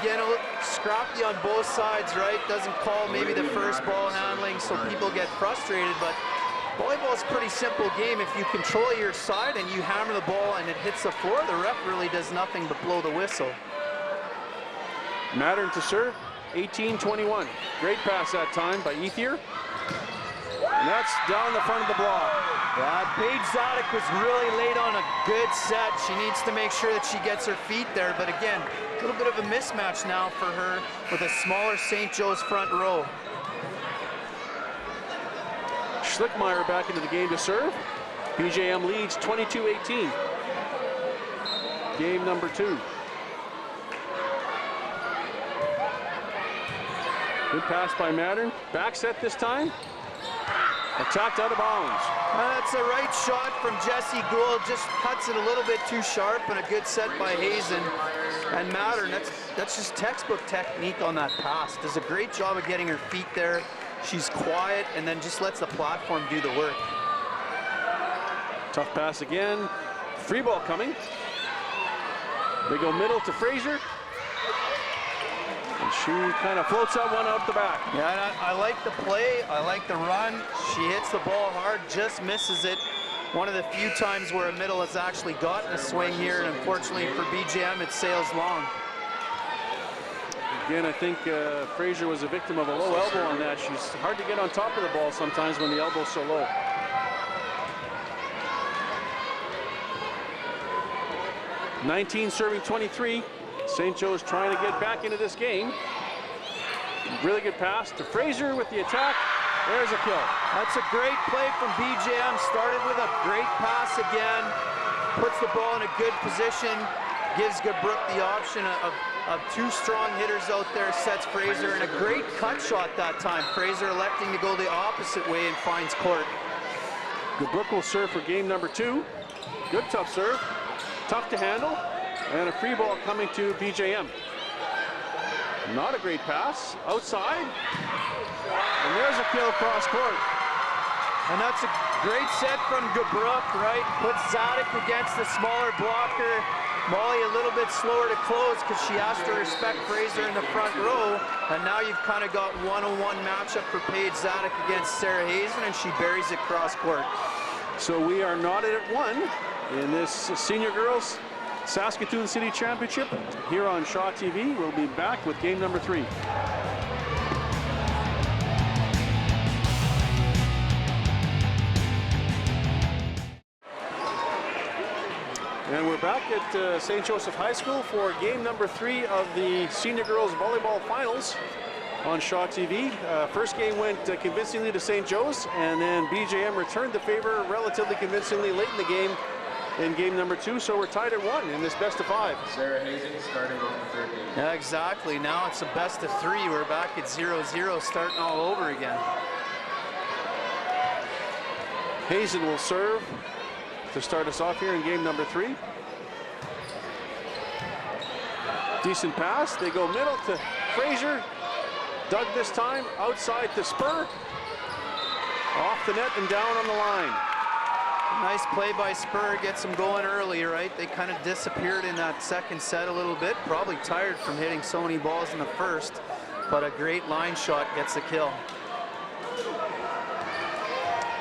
Again, scrappy on both sides, right? Doesn't call maybe the first ball handling, so people get frustrated. But volleyball's a pretty simple game. If you control your side and you hammer the ball and it hits the floor, the ref really does nothing but blow the whistle. Mattern to serve, 18-21. Great pass that time by Ethier. And that's down the front of the block. Yeah, Paige Zadok was really late on a good set. She needs to make sure that she gets her feet there. But again, a little bit of a mismatch now for her with a smaller St. Joe's front row. Schlickmeyer back into the game to serve. BJM leads 22-18. Game number 2. Good pass by Mattern. Back set this time. Attacked out of bounds. That's a right shot from Jessie Gould. Just cuts it a little bit too sharp, and a good set by Hazen. And Mattern, that's just textbook technique on that pass. Does a great job of getting her feet there. She's quiet and then just lets the platform do the work. Tough pass again. Free ball coming. They go middle to Fraser. And she kind of floats that one out the back. Yeah, and I like the play. I like the run. She hits the ball hard, just misses it. One of the few times where a middle has actually gotten a swing here, and unfortunately for BJM, it sails long. Again, I think Fraser was a victim of a low elbow on that. She's hard to get on top of the ball sometimes when the elbow's so low. (19 serving 23). St. Joe's trying to get back into this game. Really good pass to Fraser with the attack. There's a kill. That's a great play from BJM. Started with a great pass again. Puts the ball in a good position. Gives Gabrook the option of two strong hitters out there. Sets Fraser, and a great cut shot that time. Fraser electing to go the opposite way and finds court. Gabrook will serve for game number 2. Good tough serve. Tough to handle. And a free ball coming to BJM. Not a great pass. Outside. And there's a kill cross court. And that's a great set from Gabrook, right? Puts Zadok against the smaller blocker. Molly a little bit slower to close because she has to respect Fraser in the front row. And now you've kind of got one-on-one matchup for Paige Zadok against Sarah Hazen, and she buries it cross court. So we are knotted at 1. in this Senior Girls Saskatoon City Championship here on Shaw TV. We'll be back with game number 3. And we're back at St. Joseph High School for game number 3 of the Senior Girls Volleyball Finals on Shaw TV. First game went convincingly to St. Joe's, and then BJM returned the favor relatively convincingly late in the game in game number 2, so we're tied at 1 in this best of 5. Sarah Hazen starting with the third game. Yeah, exactly. Now it's a best of 3. We're back at 0-0, starting all over again. Hazen will serve to start us off here in game number 3. Decent pass. They go middle to Fraser. Dug this time, outside to Spur. Off the net and down on the line. Nice play by Spur, gets them going early, right? They kind of disappeared in that second set a little bit. Probably tired from hitting so many balls in the first, but a great line shot gets the kill.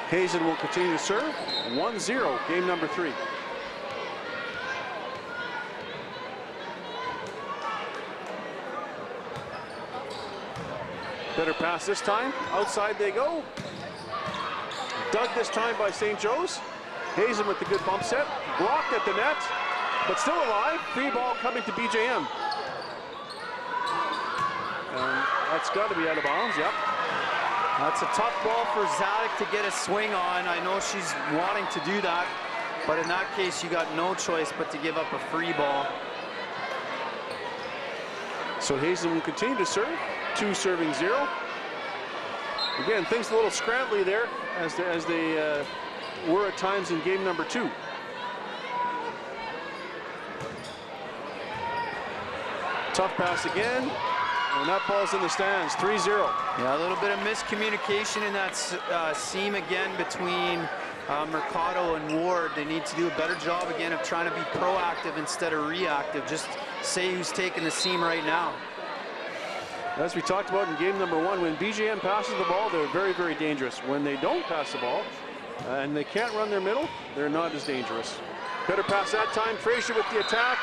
Hazen will continue to serve. 1-0, game number 3. Better pass this time. Outside they go. Dug this time by St. Joe's. Hazen with the good bump set. Blocked at the net, but still alive. Free ball coming to BJM. That's got to be out of bounds, yep. That's a tough ball for Zadek to get a swing on. I know she's wanting to do that, but in that case, you got no choice but to give up a free ball. So Hazen will continue to serve. 2 serving 0. Again, things a little scrambly there as they were at times in game number 2. Tough pass again, and that ball's in the stands. 3-0. Yeah, a little bit of miscommunication in that seam again between Mercado and Ward. They need to do a better job again of trying to be proactive instead of reactive. Just say who's taking the seam right now. As we talked about in game number 1, when BJM passes the ball, they're very, very dangerous. When they don't pass the ball and they can't run their middle, they're not as dangerous. Better pass that time. Fraser with the attack.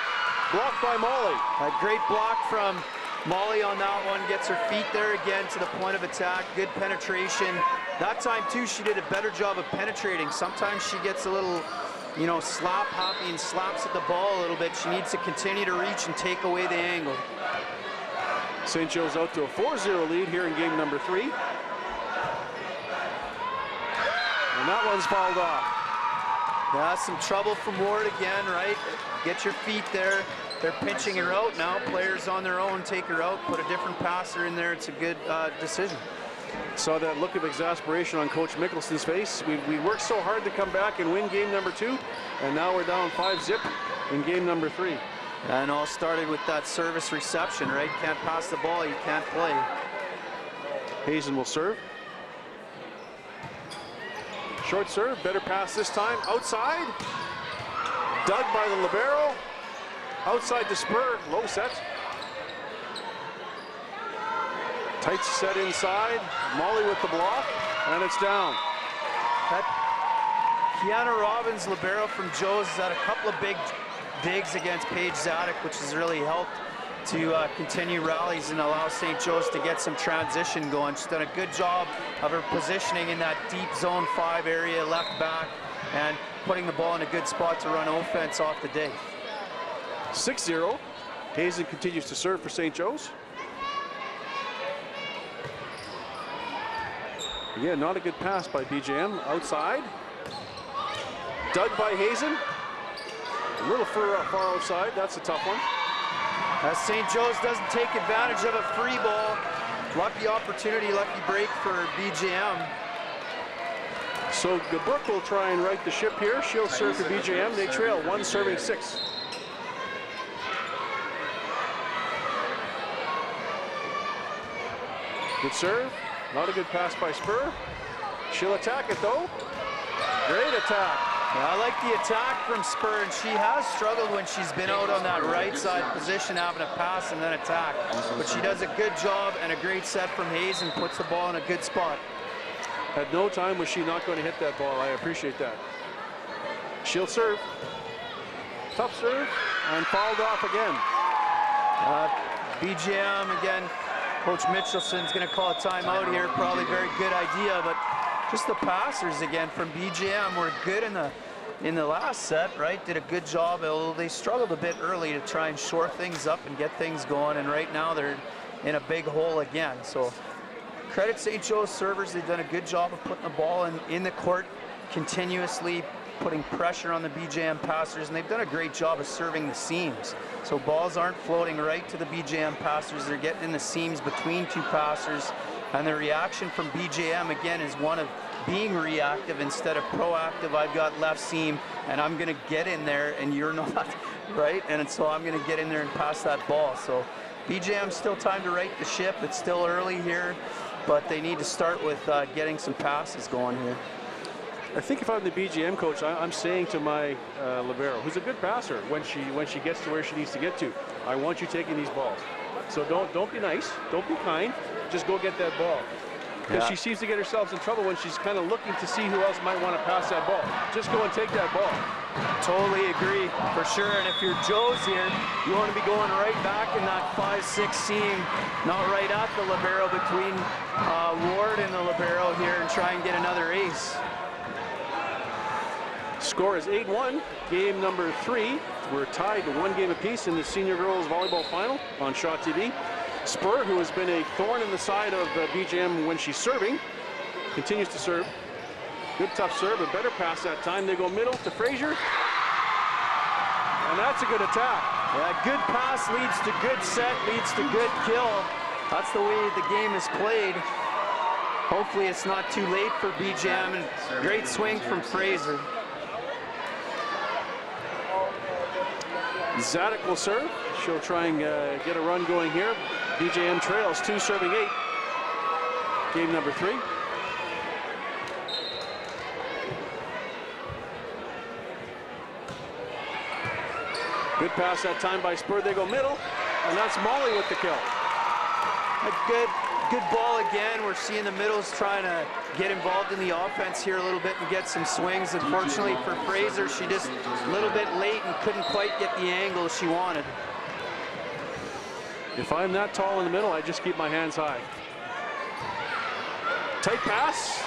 Blocked by Molly. A great block from Molly on that one. Gets her feet there again to the point of attack. Good penetration. That time, too, she did a better job of penetrating. Sometimes she gets a little, you know, slap happy and slaps at the ball a little bit. She needs to continue to reach and take away the angle. St. Joe's out to a 4-0 lead here in game number 3. And that one's fouled off. Yeah, some trouble from Ward again, right? Get your feet there. They're pinching her out now. Players on their own take her out, put a different passer in there. It's a good decision. Saw that look of exasperation on Coach Mickelson's face. We worked so hard to come back and win game number 2, and now we're down 5-0 in game number 3. And all started with that service reception, right? Can't pass the ball, you can't play. Hazen will serve. Short serve, better pass this time. Outside. Dug by the libero. Outside to Spur, low set. Tight set inside. Molly with the block, and it's down. That Kiana Robbins, libero from Joe's, has had a couple of big digs against Paige Zadek, which has really helped to continue rallies and allow St. Joe's to get some transition going. She's done a good job of her positioning in that deep zone 5 area, left back, and putting the ball in a good spot to run offense off the day. 6-0. Hazen continues to serve for St. Joe's. Yeah, not a good pass by BJM. Outside. Dug by Hazen. A little far outside. That's a tough one. As St. Joe's doesn't take advantage of a free ball. Lucky opportunity, lucky break for BJM. So Gabrook will try and right the ship here. She'll serve for BJM. They trail 1 serving 6. Good serve. Not a good pass by Spur. She'll attack it though. Great attack. Yeah, I like the attack from Spur, and she has struggled when she's been out on that right side position, having a pass and then attack. But she does a good job, and a great set from Hayes, and puts the ball in a good spot. At no time was she not going to hit that ball. I appreciate that. She'll serve. Tough serve and fouled off again. BJM again. Coach Mitchelson's going to call a timeout here. Probably very good idea, but just the passers again from BJM were good in the last set, right? Did a good job, although they struggled a bit early to try and shore things up and get things going, and right now they're in a big hole again. So credit St. Joe's servers. They've done a good job of putting the ball in the court continuously, putting pressure on the BJM passers, and they've done a great job of serving the seams. So balls aren't floating right to the BJM passers. They're getting in the seams between two passers, and the reaction from BJM again is one of being reactive instead of proactive. I've got left seam and I'm going to get in there and you're not, right? And so I'm going to get in there and pass that ball. So BJM still time to right the ship. It's still early here, but they need to start with getting some passes going here. I think if I'm the BGM coach, I'm saying to my libero, who's a good passer, when she gets to where she needs to get to, I want you taking these balls. So don't be nice, don't be kind, just go get that ball. Because she seems to get herself in trouble when she's kind of looking to see who else might want to pass that ball. Just go and take that ball. Totally agree, for sure. And if you're Joe's here, you want to be going right back in that 5-6 seam, not right at the libero, between Ward and the libero here, and try and get another ace. Score is 8-1, game number 3. We're tied to 1 game apiece in the senior girls volleyball final on Shaw TV. Spur, who has been a thorn in the side of BJM when she's serving, continues to serve. Good tough serve, a better pass that time. They go middle to Fraser, and that's a good attack. Yeah, good pass leads to good set, leads to good kill. That's the way the game is played. Hopefully it's not too late for BJM, and great swing from Fraser. Zadok will serve. She'll try and get a run going here. BJM trails 2, serving 8. Game number 3. Good pass that time by Spur. They go middle, and that's Molly with the kill. A good ball again. We're seeing the middles trying to get involved in the offense here a little bit and get some swings. Unfortunately for Fraser, she just a little bit late and couldn't quite get the angle she wanted. If I'm that tall in the middle, I just keep my hands high. Tight pass.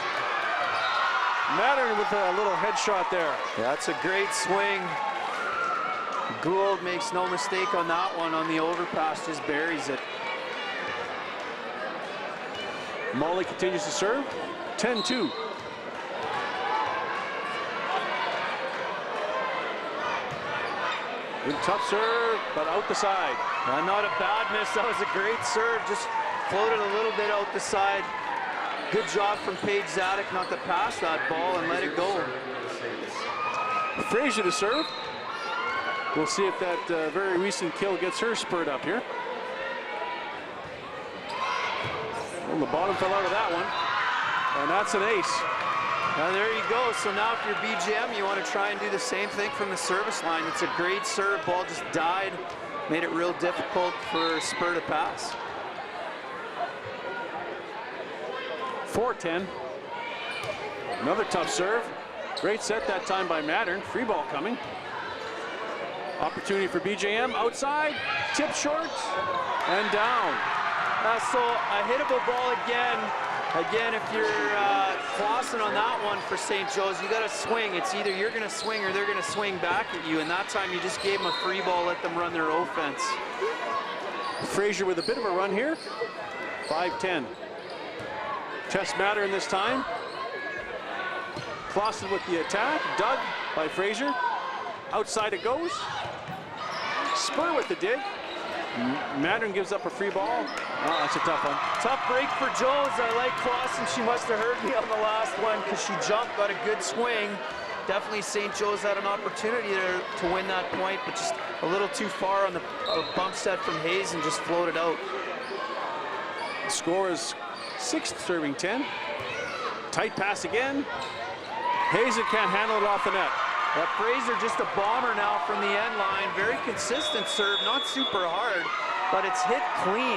Mattern with a little head shot there. Yeah, that's a great swing. Gould makes no mistake on that one on the overpass, just buries it. Molly continues to serve. 10-2. Good tough serve, but out the side. Not a bad miss. That was a great serve. Just floated a little bit out the side. Good job from Paige Zadok not to pass that ball and let it go. Fraser to serve. We'll see if that very recent kill gets her spurred up here. Well, the bottom fell out of that one, and that's an ace. Now there you go. So now if you're BGM, you want to try and do the same thing from the service line. It's a great serve. Ball just died. Made it real difficult for Spur to pass. 4-10. Another tough serve. Great set that time by Mattern. Free ball coming. Opportunity for BJM. Outside. Tip short. And down. So a hittable ball again. Again, if you're Clausen on that one for St. Joe's, you got to swing. It's either you're going to swing or they're going to swing back at you. And that time you just gave them a free ball, let them run their offense. Fraser with a bit of a run here. 5-10. Tess Mattern this time. Clausen with the attack. Dug by Fraser. Outside it goes. Spur with the dig. Mattern gives up a free ball. Oh, that's a tough one. Tough break for Jones. I like Clausen. She must have heard me on the last one because she jumped, got a good swing. Definitely St. Joe's had an opportunity there to win that point, but just a little too far on the bump set from Hayes and just floated out. The score is 6, serving 10. Tight pass again. Hazen can't handle it off the net. That Fraser just a bomber now from the end line. Very consistent serve, not super hard, but it's hit clean.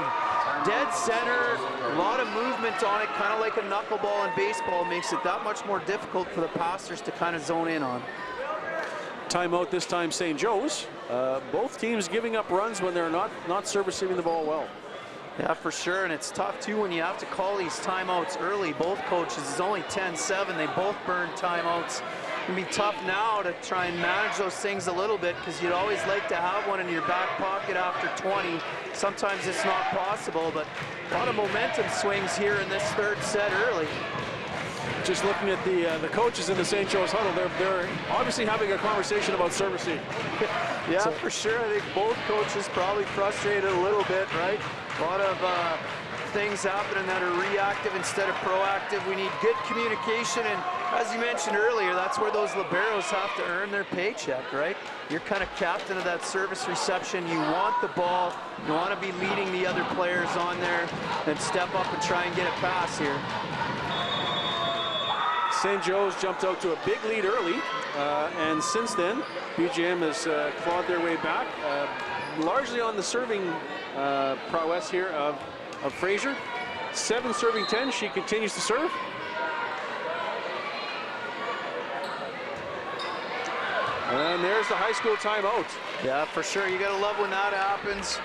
Dead center, a lot of movement on it, kind of like a knuckleball in baseball. Makes it that much more difficult for the passers to kind of zone in on. Timeout this time, St. Joe's. Both teams giving up runs when they're not servicing the ball well. Yeah, for sure, and it's tough too when you have to call these timeouts early. Both coaches, it's only 10-7, they both burn timeouts. It can be tough now to try and manage those things a little bit because you'd always like to have one in your back pocket after 20. Sometimes it's not possible, but a lot of momentum swings here in this third set early. Just looking at the coaches in the St. Joe's huddle, they're obviously having a conversation about servicing. Yeah, for sure. I think both coaches probably frustrated a little bit, right? A lot of things happening that are reactive instead of proactive. We need good communication, and as you mentioned earlier, that's where those liberos have to earn their paycheck, right? You're kind of captain of that service reception. You want the ball. You want to be leading the other players on there, and step up and try and get a pass here. St. Joe's jumped out to a big lead early, and since then, BGM has clawed their way back, largely on the serving prowess here of Fraser. 7 serving 10, she continues to serve. And there's the high school timeout. Yeah, for sure. You gotta love when that happens.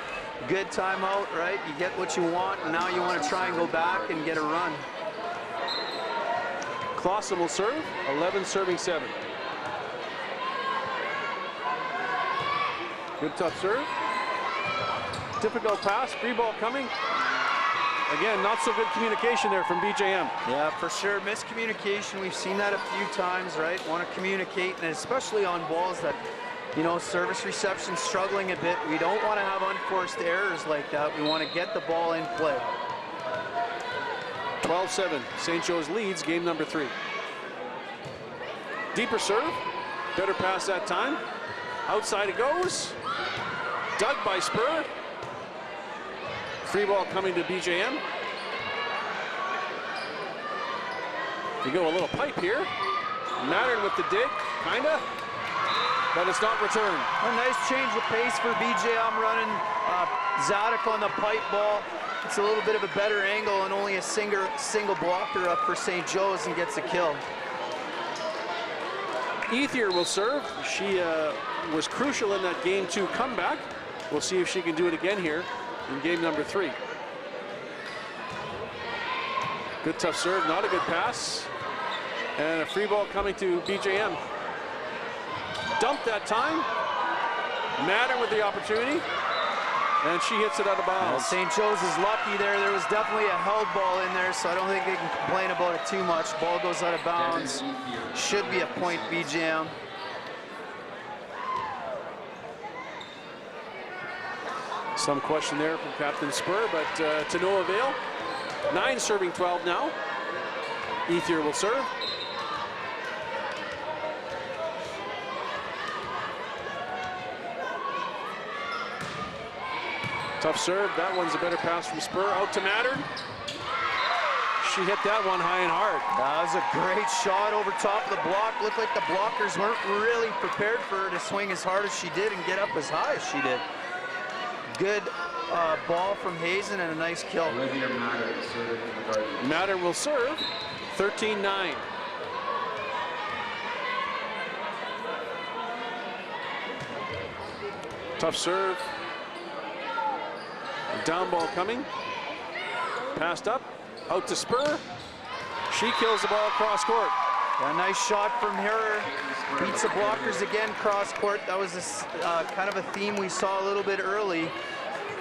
Good timeout, right? You get what you want, and now you want to try and go back and get a run. Clausen will serve, 11 serving 7. Good tough serve. Difficult pass, free ball coming. Again, not so good communication there from BJM. Yeah, for sure. Miscommunication, we've seen that a few times, right? Want to communicate, and especially on balls that, you know, service reception struggling a bit. We don't want to have unforced errors like that. We want to get the ball in play. 12-7, St. Joe's leads game number 3. Deeper serve, better pass that time. Outside it goes. Dug by Spur. Free ball coming to BJM. You go a little pipe here. Mattern with the dig, kinda, but it's not returned. A nice change of pace for BJM running Zadok on the pipe ball. It's a little bit of a better angle and only a single blocker up for St. Joe's and gets a kill. Ethier will serve. She was crucial in that game 2 comeback. We'll see if she can do it again here in game number 3. Good tough serve, not a good pass. And a free ball coming to BJM. Dumped that time. Mattern with the opportunity. And she hits it out of bounds. St. Joe's is lucky there. There was definitely a held ball in there, so I don't think they can complain about it too much. Ball goes out of bounds. Should be a point, BJM. Some question there from Captain Spur, but to no avail. 9 serving 12 now. Ethier will serve. Tough serve. That one's a better pass from Spur. Out to Mattern. She hit that one high and hard. That was a great shot over top of the block. Looked like the blockers weren't really prepared for her to swing as hard as she did and get up as high as she did. Good ball from Hazen and a nice kill. Mattern will serve. 13-9. Tough serve. Down ball coming. Passed up. Out to Spur. She kills the ball cross court. A nice shot from her. Beats the blockers again cross court. That was kind of a theme we saw a little bit early.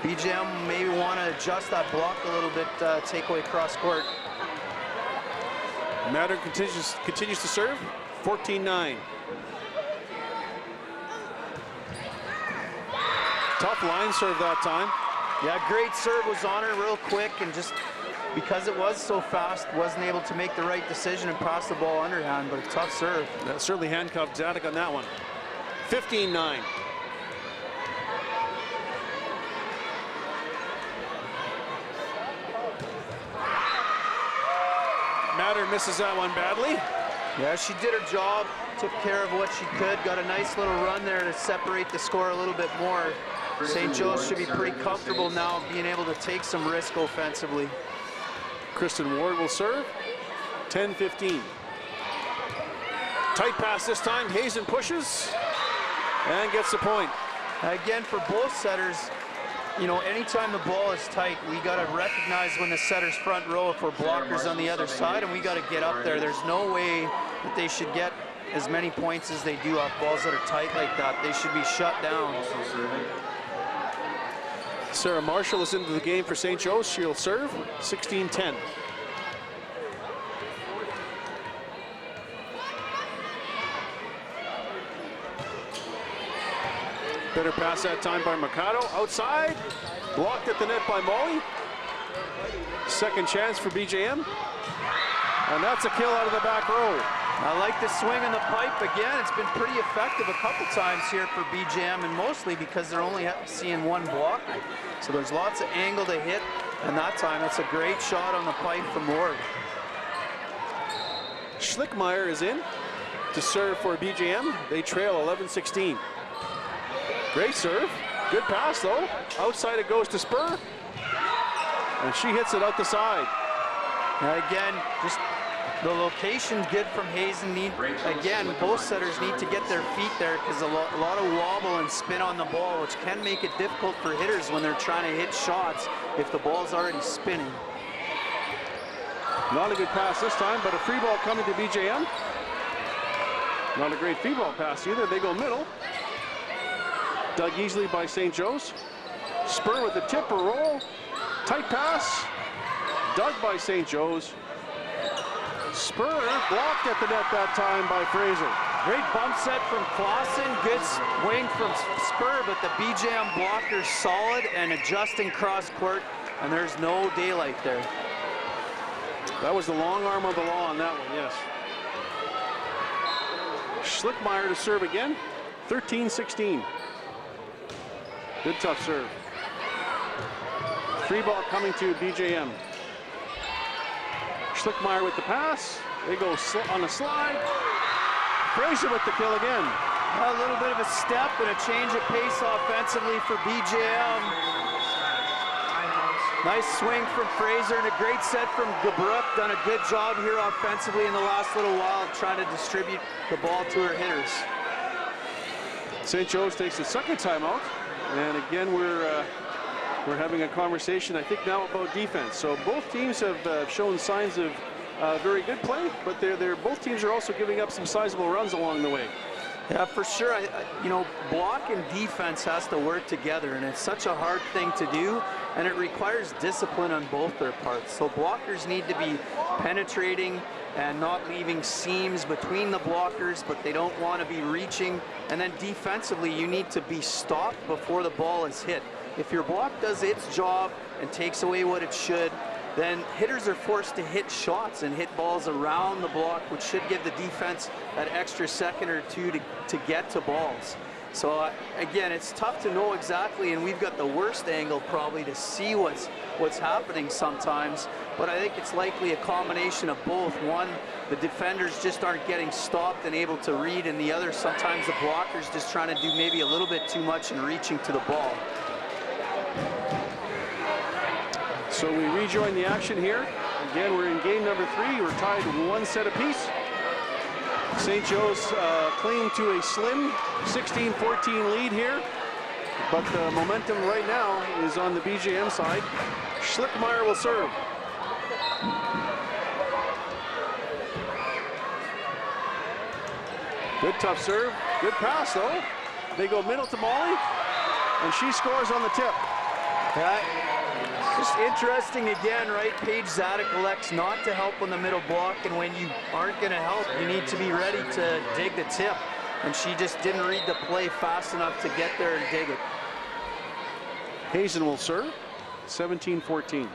BJM maybe want to adjust that block a little bit, take away cross court. Mattern continues to serve. 14-9. Tough line serve that time. Yeah, great serve, was on her real quick, and just because it was so fast, wasn't able to make the right decision and pass the ball underhand, but a tough serve. That certainly handcuffed Zadok on that one. 15-9. Mattern misses that one badly. Yeah, she did her job, took care of what she could, got a nice little run there to separate the score a little bit more. St. Joe's should be pretty comfortable now being able to take some risk offensively. Kristen Ward will serve. 10-15. Tight pass this time. Hazen pushes. And gets the point. Again, for both setters, you know, anytime the ball is tight, we got to recognize when the setter's front row if we're blockers on the other side, and we got to get up there. There's no way that they should get as many points as they do off balls that are tight like that. They should be shut down. Sarah Marshall is into the game for St. Joe's. She'll serve 16-10. Better pass that time by Mercado. Outside. Blocked at the net by Molly. Second chance for BJM. And that's a kill out of the back row. I like the swing in the pipe. Again, it's been pretty effective a couple times here for BJM, and mostly because they're only seeing one blocker. So there's lots of angle to hit, and that time it's a great shot on the pipe from Ward. Schlickmeyer is in to serve for BJM. They trail 11-16. Great serve. Good pass though. Outside it goes to Spur. And she hits it out the side. Again, just the location good from Hazen. Again, both setters need to get their feet there because a lot of wobble and spin on the ball, which can make it difficult for hitters when they're trying to hit shots if the ball's already spinning. Not a good pass this time, but a free ball coming to BJM. Not a great free ball pass either. They go middle. Dug easily by St. Joe's. Spur with the tip or roll. Tight pass. Dug by St. Joe's. Spur blocked at the net that time by Fraser. Great bump set from Clausen. Good swing from Spur, but the BJM blocker's solid and adjusting cross court, and there's no daylight there. That was the long arm of the law on that one, yes. Schlickmeyer to serve again. 13-16. Good tough serve. Free ball coming to BJM. Schlickmeyer with the pass. They go on a slide. Fraser with the kill again. A little bit of a step and a change of pace offensively for BJM. Nice swing from Fraser and a great set from Gabrook. Done a good job here offensively in the last little while, trying to distribute the ball to her hitters. St. Joe's takes the second timeout. And again, we're having a conversation, I think, now about defense. So both teams have shown signs of very good play, but both teams are also giving up some sizable runs along the way. Yeah, for sure. You know, block and defense has to work together, and it's such a hard thing to do, and it requires discipline on both their parts. So blockers need to be penetrating and not leaving seams between the blockers, but they don't want to be reaching. And then defensively, you need to be stopped before the ball is hit. If your block does its job and takes away what it should, then hitters are forced to hit shots and hit balls around the block, which should give the defense that extra second or two to get to balls. So again, it's tough to know exactly, and we've got the worst angle probably to see what's happening sometimes, but I think it's likely a combination of both. One, the defenders just aren't getting stopped and able to read, and the other, sometimes the blockers just trying to do maybe a little bit too much in reaching to the ball. So we rejoin the action here. Again, we're in game number 3. We're tied 1 set apiece. St. Joe's clinging to a slim 16-14 lead here, but the momentum right now is on the BJM side. Schlickmeyer will serve. Good tough serve. Good pass though. They go middle to Molly, and she scores on the tip. Just interesting again, right? Paige Zadok elects not to help on the middle block, and when you aren't going to help, you need to be ready to dig the tip. And she just didn't read the play fast enough to get there and dig it. Hazen will serve, 17-14.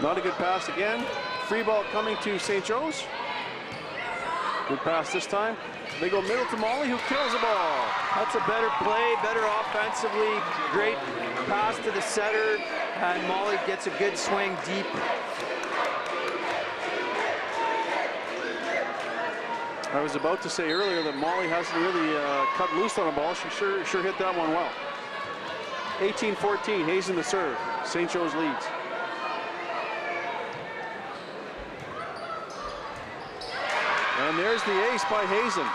Not a good pass again. Free ball coming to St. Joe's. Good pass this time. They go middle to Molly, who kills the ball. That's a better play, better offensively. Great pass to the setter, and Molly gets a good swing deep. I was about to say earlier that Molly hasn't really cut loose on a ball. She sure hit that one well. 18-14, Hazen to serve. St. Joe's leads. And there's the ace by Hazen.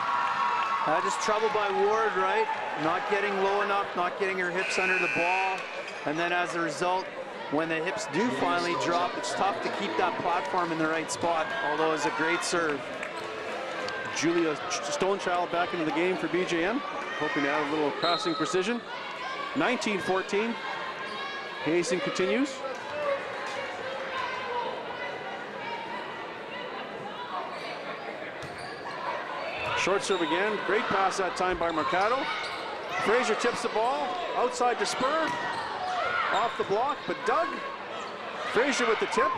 Just trouble by Ward, right? Not getting low enough, not getting her hips under the ball. And then as a result, when the hips do finally drop, it's tough to keep that platform in the right spot, although it's a great serve. Julia Stonechild back into the game for BJM, hoping to add a little passing precision. 19-14. Hazen continues. Short serve again. Great pass that time by Mercado. Fraser tips the ball outside to Spur. Off the block, but Doug. Fraser with the tip.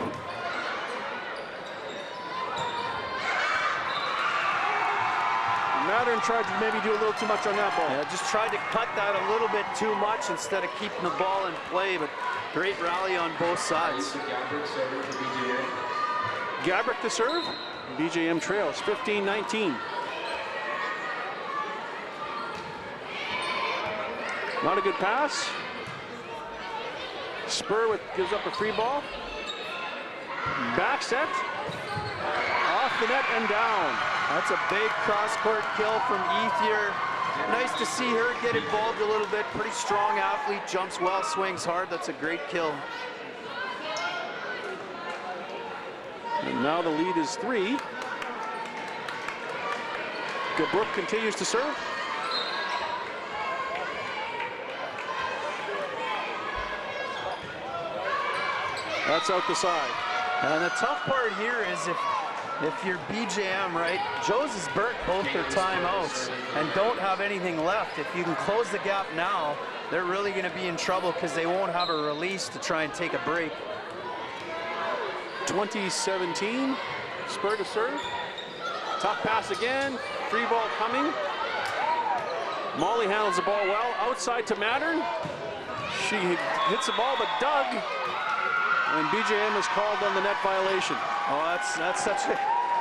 Mattern tried to maybe do a little too much on that ball. Yeah, just tried to cut that a little bit too much instead of keeping the ball in play, but great rally on both sides. Gabrick to serve. BJM trails 15-19. Not a good pass. Spur gives up a free ball. Back set. Off the net and down. That's a big cross-court kill from Ethier. Nice to see her get involved a little bit. Pretty strong athlete, jumps well, swings hard. That's a great kill. And now the lead is 3. Gabrook continues to serve. That's out the side. And the tough part here is if you're BJM, right, Joe's has burnt both their timeouts and don't have anything left. If you can close the gap now, they're really going to be in trouble because they won't have a release to try and take a break. 20-17, Spur to serve. Tough pass again, free ball coming. Molly handles the ball well, outside to Mattern. She hits the ball, but Doug, and BJM is called on the net violation. Oh, that's such a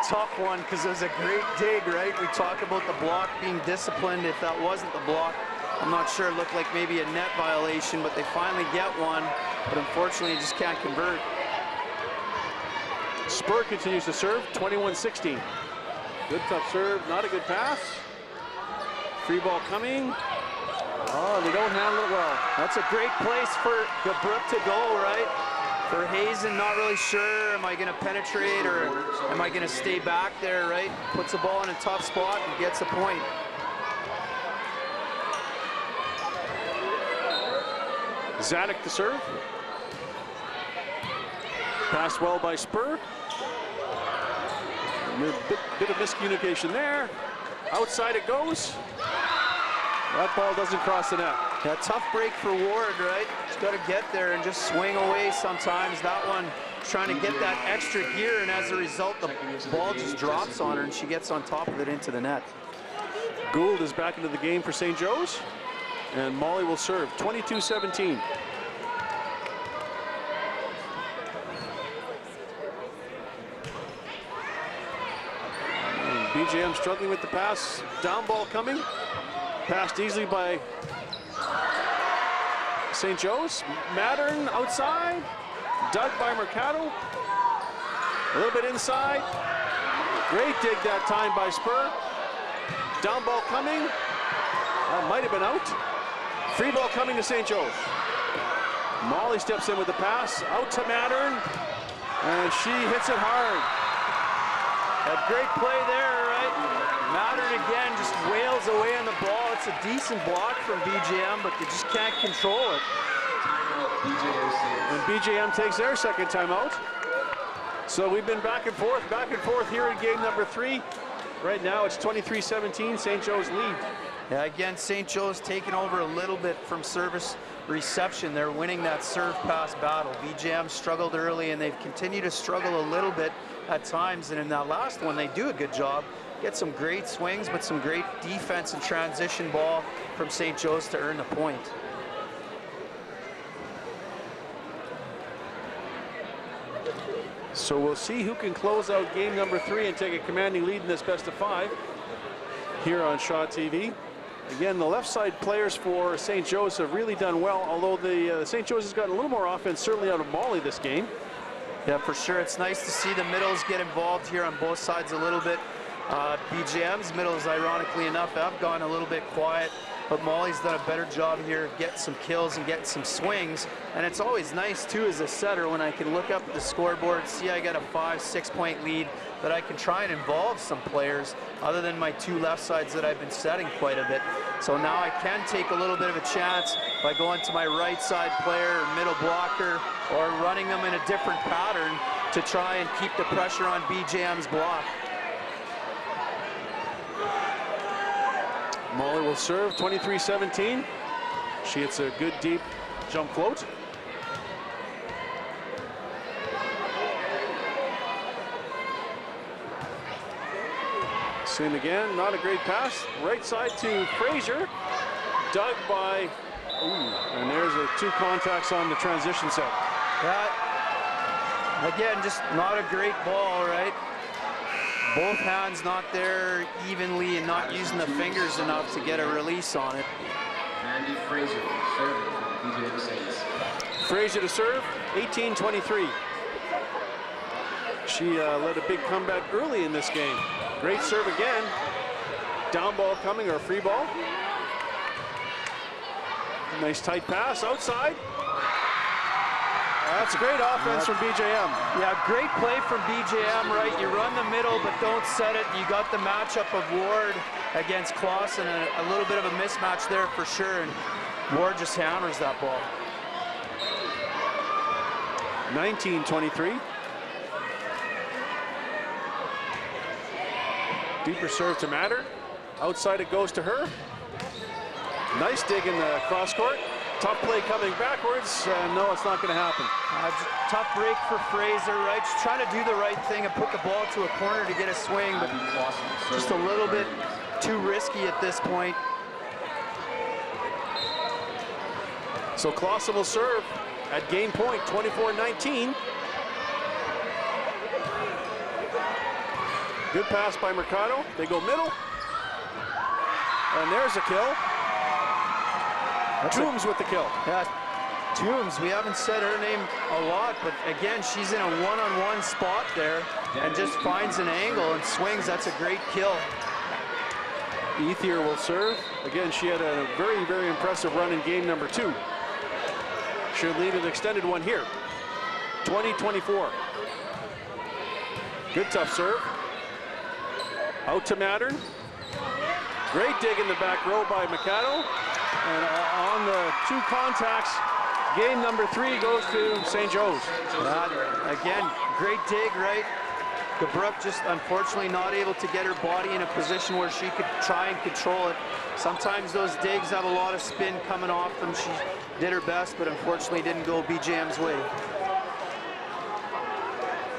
tough one because it was a great dig, right? We talk about the block being disciplined. If that wasn't the block, I'm not sure. It looked like maybe a net violation, but they finally get one. But unfortunately, just can't convert. Spur continues to serve, 21-16. Good tough serve, not a good pass. Free ball coming. Oh, they don't handle it well. That's a great place for Gabrook to go, right? For Hazen, not really sure, am I going to penetrate or am I going to stay back there, right? Puts the ball in a tough spot and gets a point. Zanuck to serve. Passed well by Spur. Bit of miscommunication there. Outside it goes. That ball doesn't cross the net. Yeah, tough break for Ward, right? He's got to get there and just swing away sometimes. That one trying to get that extra gear, and as a result, the ball just drops on her and she gets on top of it into the net. Gould is back into the game for St. Joe's, and Molly will serve, 22-17. BJM struggling with the pass, down ball coming. Passed easily by St. Joe's. Mattern outside. Dug by Mercado. A little bit inside. Great dig that time by Spur. Down ball coming. That might have been out. Free ball coming to St. Joe's. Molly steps in with the pass. Out to Mattern. And she hits it hard. A great play there, right? Mattern again just wails away on the ball. It's a decent block from BJM, but they just can't control it. And BJM takes their second timeout. So we've been back and forth here in game number 3. Right now it's 23-17, St. Joe's lead. Yeah, again, St. Joe's taking over a little bit from service reception. They're winning that serve pass battle. BJM struggled early and they've continued to struggle a little bit at times, and in that last one they do a good job. Get some great swings, but some great defense and transition ball from St. Joe's to earn the point. So we'll see who can close out game number 3 and take a commanding lead in this best of 5 here on Shaw TV. Again, the left side players for St. Joe's have really done well, although the St. Joe's has gotten a little more offense certainly out of Molly this game. Yeah, for sure. It's nice to see the middles get involved here on both sides a little bit. BJM's middles, ironically enough, have gone a little bit quiet, but Molly's done a better job here getting some kills and getting some swings. And it's always nice too as a setter when I can look up at the scoreboard, see I got a 5-6 point lead, that I can try and involve some players other than my two left sides that I've been setting quite a bit. So now I can take a little bit of a chance by going to my right side player or middle blocker or running them in a different pattern to try and keep the pressure on BJM's block. Molly will serve 23-17. She hits a good deep jump float. Same again, not a great pass. Right side to Fraser. Dug by, and there's a 2 contacts on the transition set. That, again, just not a great ball, right? Both hands not there evenly and not using the fingers enough to get a release on it. Andy Fraser serving for the BJM Saints. Fraser to serve, 18-23. She led a big comeback early in this game. Great serve again. Down ball coming, or free ball. Nice tight pass outside. That's great offense from BJM. Yeah, great play from BJM, right? You run the middle, but don't set it. You got the matchup of Ward against Clausen, and a little bit of a mismatch there for sure, and Ward just hammers that ball. 19-23. Deeper serve to Matter. Outside it goes to her. Nice dig in the cross court. Tough play coming backwards. No, it's not going to happen. Tough break for Fraser, right? She's trying to do the right thing and put the ball to a corner to get a swing, but just a little bit too risky at this point. So Clausen will serve at game point, 24-19. Good pass by Mercado. They go middle. And there's a kill. Toombs with the kill. Yeah, Toombs, we haven't said her name a lot, but again, she's in a one-on-one spot there and just finds an angle and swings. That's a great kill. Ethier will serve. Again, she had a very, very impressive run in game number 2. Should lead an extended one here. 20-24. Good tough serve. Out to Mattern. Great dig in the back row by Mikado. And on the 2 contacts, game number 3 goes to St. Joe's. Again, great dig, right? DeBrook just unfortunately not able to get her body in a position where she could try and control it. Sometimes those digs have a lot of spin coming off them. She did her best, but unfortunately didn't go BJM's way.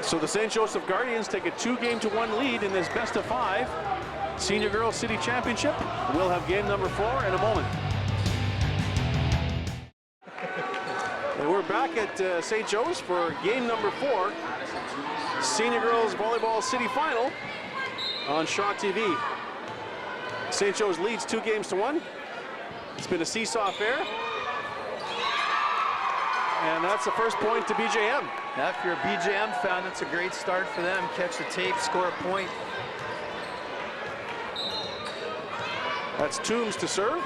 So the St. Joseph Guardians take a 2-game-1 lead in this best of 5 Senior Girls City Championship. We'll have game number 4 in a moment. And we're back at St. Joe's for game number 4, Senior Girls Volleyball City Final on Shaw TV. St. Joe's leads 2-1. It's been a seesaw affair. And that's the first point to BJM. Now, if you're a BJM fan, that's a great start for them. Catch the tape, score a point. That's Toombs to serve.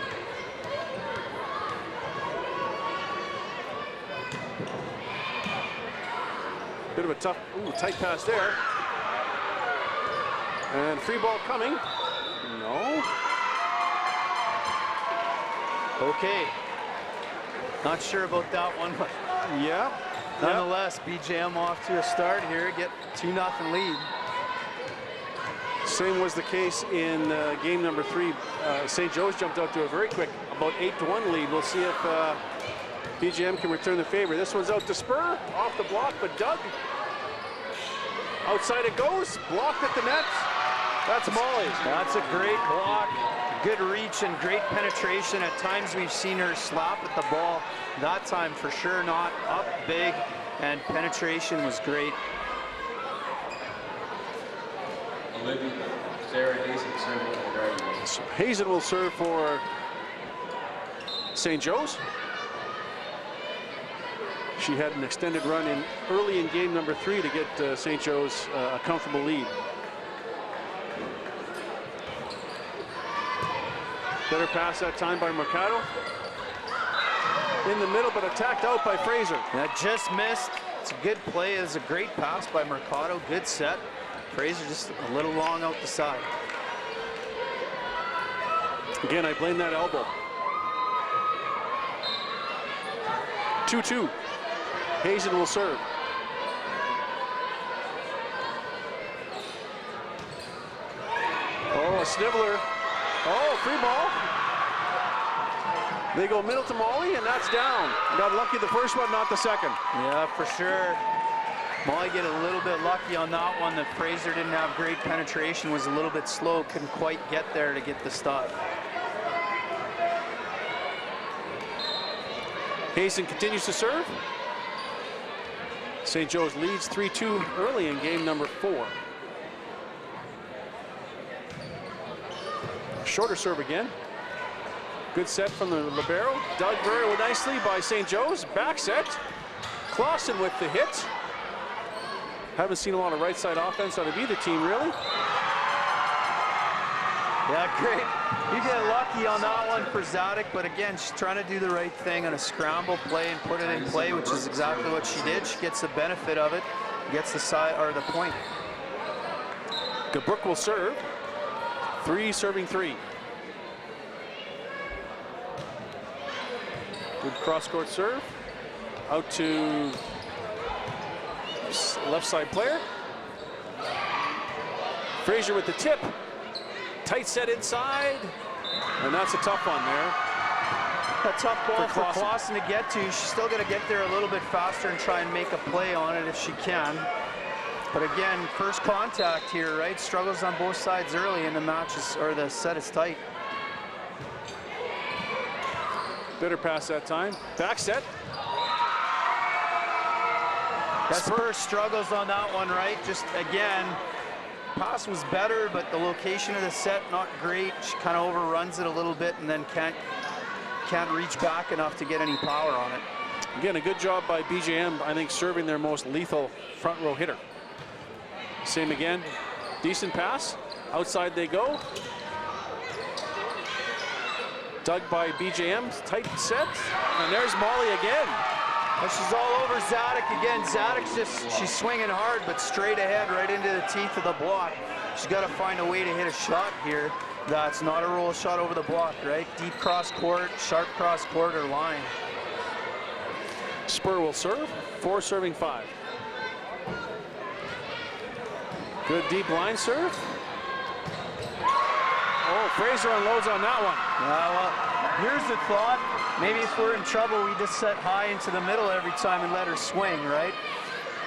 Bit of a tough, tight pass there. And free ball coming. No. Okay. Not sure about that one, but Yeah. nonetheless, BJM off to a start here, get 2-0 lead. Same was the case in game number 3. St. Joe's jumped out to a very quick, about 8-1 lead. We'll see if BJM can return the favor. This one's out to Spur, off the block, but Doug. Outside it goes, blocked at the net. That's Molly's. That's a great block, good reach and great penetration. At times we've seen her slap at the ball. That time for sure not, up big, and penetration was great. Olivia Sarah Hazen serving for the Guardians. So Hazen will serve for St. Joe's. She had an extended run early in game number 3 to get St. Joe's a comfortable lead. Better pass that time by Mercado. In the middle, but attacked out by Fraser. That just missed. It's a good play. It's a great pass by Mercado. Good set. Fraser just a little long out the side. Again, I blame that elbow. 2-2. Hazen will serve. Oh, a sniveler. Oh, free ball. They go middle to Molly, and that's down. Got lucky the first one, not the second. Yeah, for sure. Molly get a little bit lucky on that one. That Fraser didn't have great penetration, was a little bit slow, couldn't quite get there to get the stop. Hazen continues to serve. St. Joe's leads 3-2 early in game number 4. Shorter serve again. Good set from the libero. Dug very nicely by St. Joe's. Back set. Clausen with the hit. Haven't seen a lot of right side offense out of either team, really. Yeah, great. You get lucky on that one for Zadok, but again, she's trying to do the right thing on a scramble play and put it in play, which is exactly what she did. She gets the benefit of it, gets the side or the point. Gabrook will serve. 3 serving 3. Good cross-court serve. Out to left side player. Fraser with the tip. Tight set inside. And that's a tough one there. A tough ball for Clausen to get to. She's still going to get there a little bit faster and try and make a play on it if she can. But again, first contact here, right? Struggles on both sides early, and the match is, or the set is tight. Better pass that time. Back set. Spurs struggles on that one, right? Just again, pass was better, but the location of the set not great. She kind of overruns it a little bit and then can't reach back enough to get any power on it. Again, a good job by BJM, I think, serving their most lethal front row hitter. Same again. Decent pass. Outside they go. Dug by BJM. Tight set. And there's Molly again. Well, she's all over Zadok again. Zadok's she's swinging hard, but straight ahead right into the teeth of the block. She's got to find a way to hit a shot here. That's not a roll shot over the block, right? Deep cross court, sharp cross court or line. Spur will serve. 4 serving 5. Good deep line serve. Oh, Fraser unloads on that one. Yeah, well, here's the thought. Maybe if we're in trouble, we just set high into the middle every time and let her swing, right?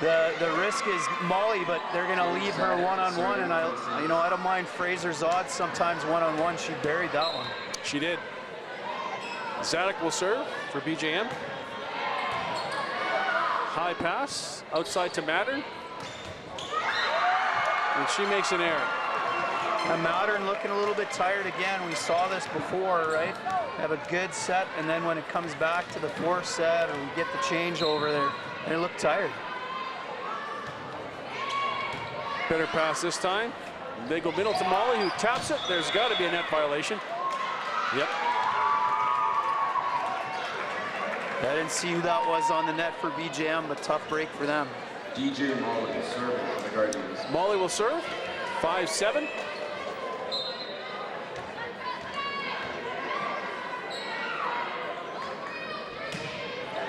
The risk is Molly, but they're going to leave her one-on-one, and I don't mind Fraser's odds. Sometimes one-on-one, she buried that one. She did. Zadok will serve for BJM. High pass, outside to Mattern. And she makes an error. And Mattern looking a little bit tired again. We saw this before, right? Have a good set, and then when it comes back to the 4th set, or we get the changeover there, they look tired. Better pass this time. They go middle to Molly, who taps it. There's got to be a net violation. Yep. I didn't see who that was on the net for BJM, but tough break for them. DJ Molly serving for the Guardians. Molly will serve. 5-7.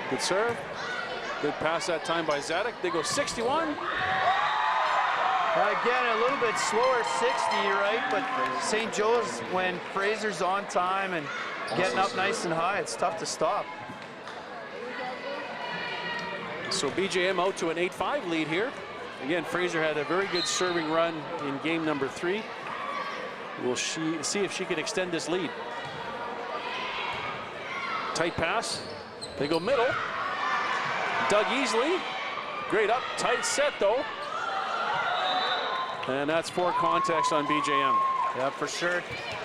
Good serve. Good pass that time by Zadok. They go 61. Again, a little bit slower 60, right? But St. Joe's, when Fraser's on time and getting up nice and high, it's tough to stop. So BJM out to an 8-5 lead here. Again, Fraser had a very good serving run in game number 3. We'll see if she can extend this lead. Tight pass. They go middle. Dug easily. Great up, tight set though. And that's 4 contacts on BJM. Yeah, for sure.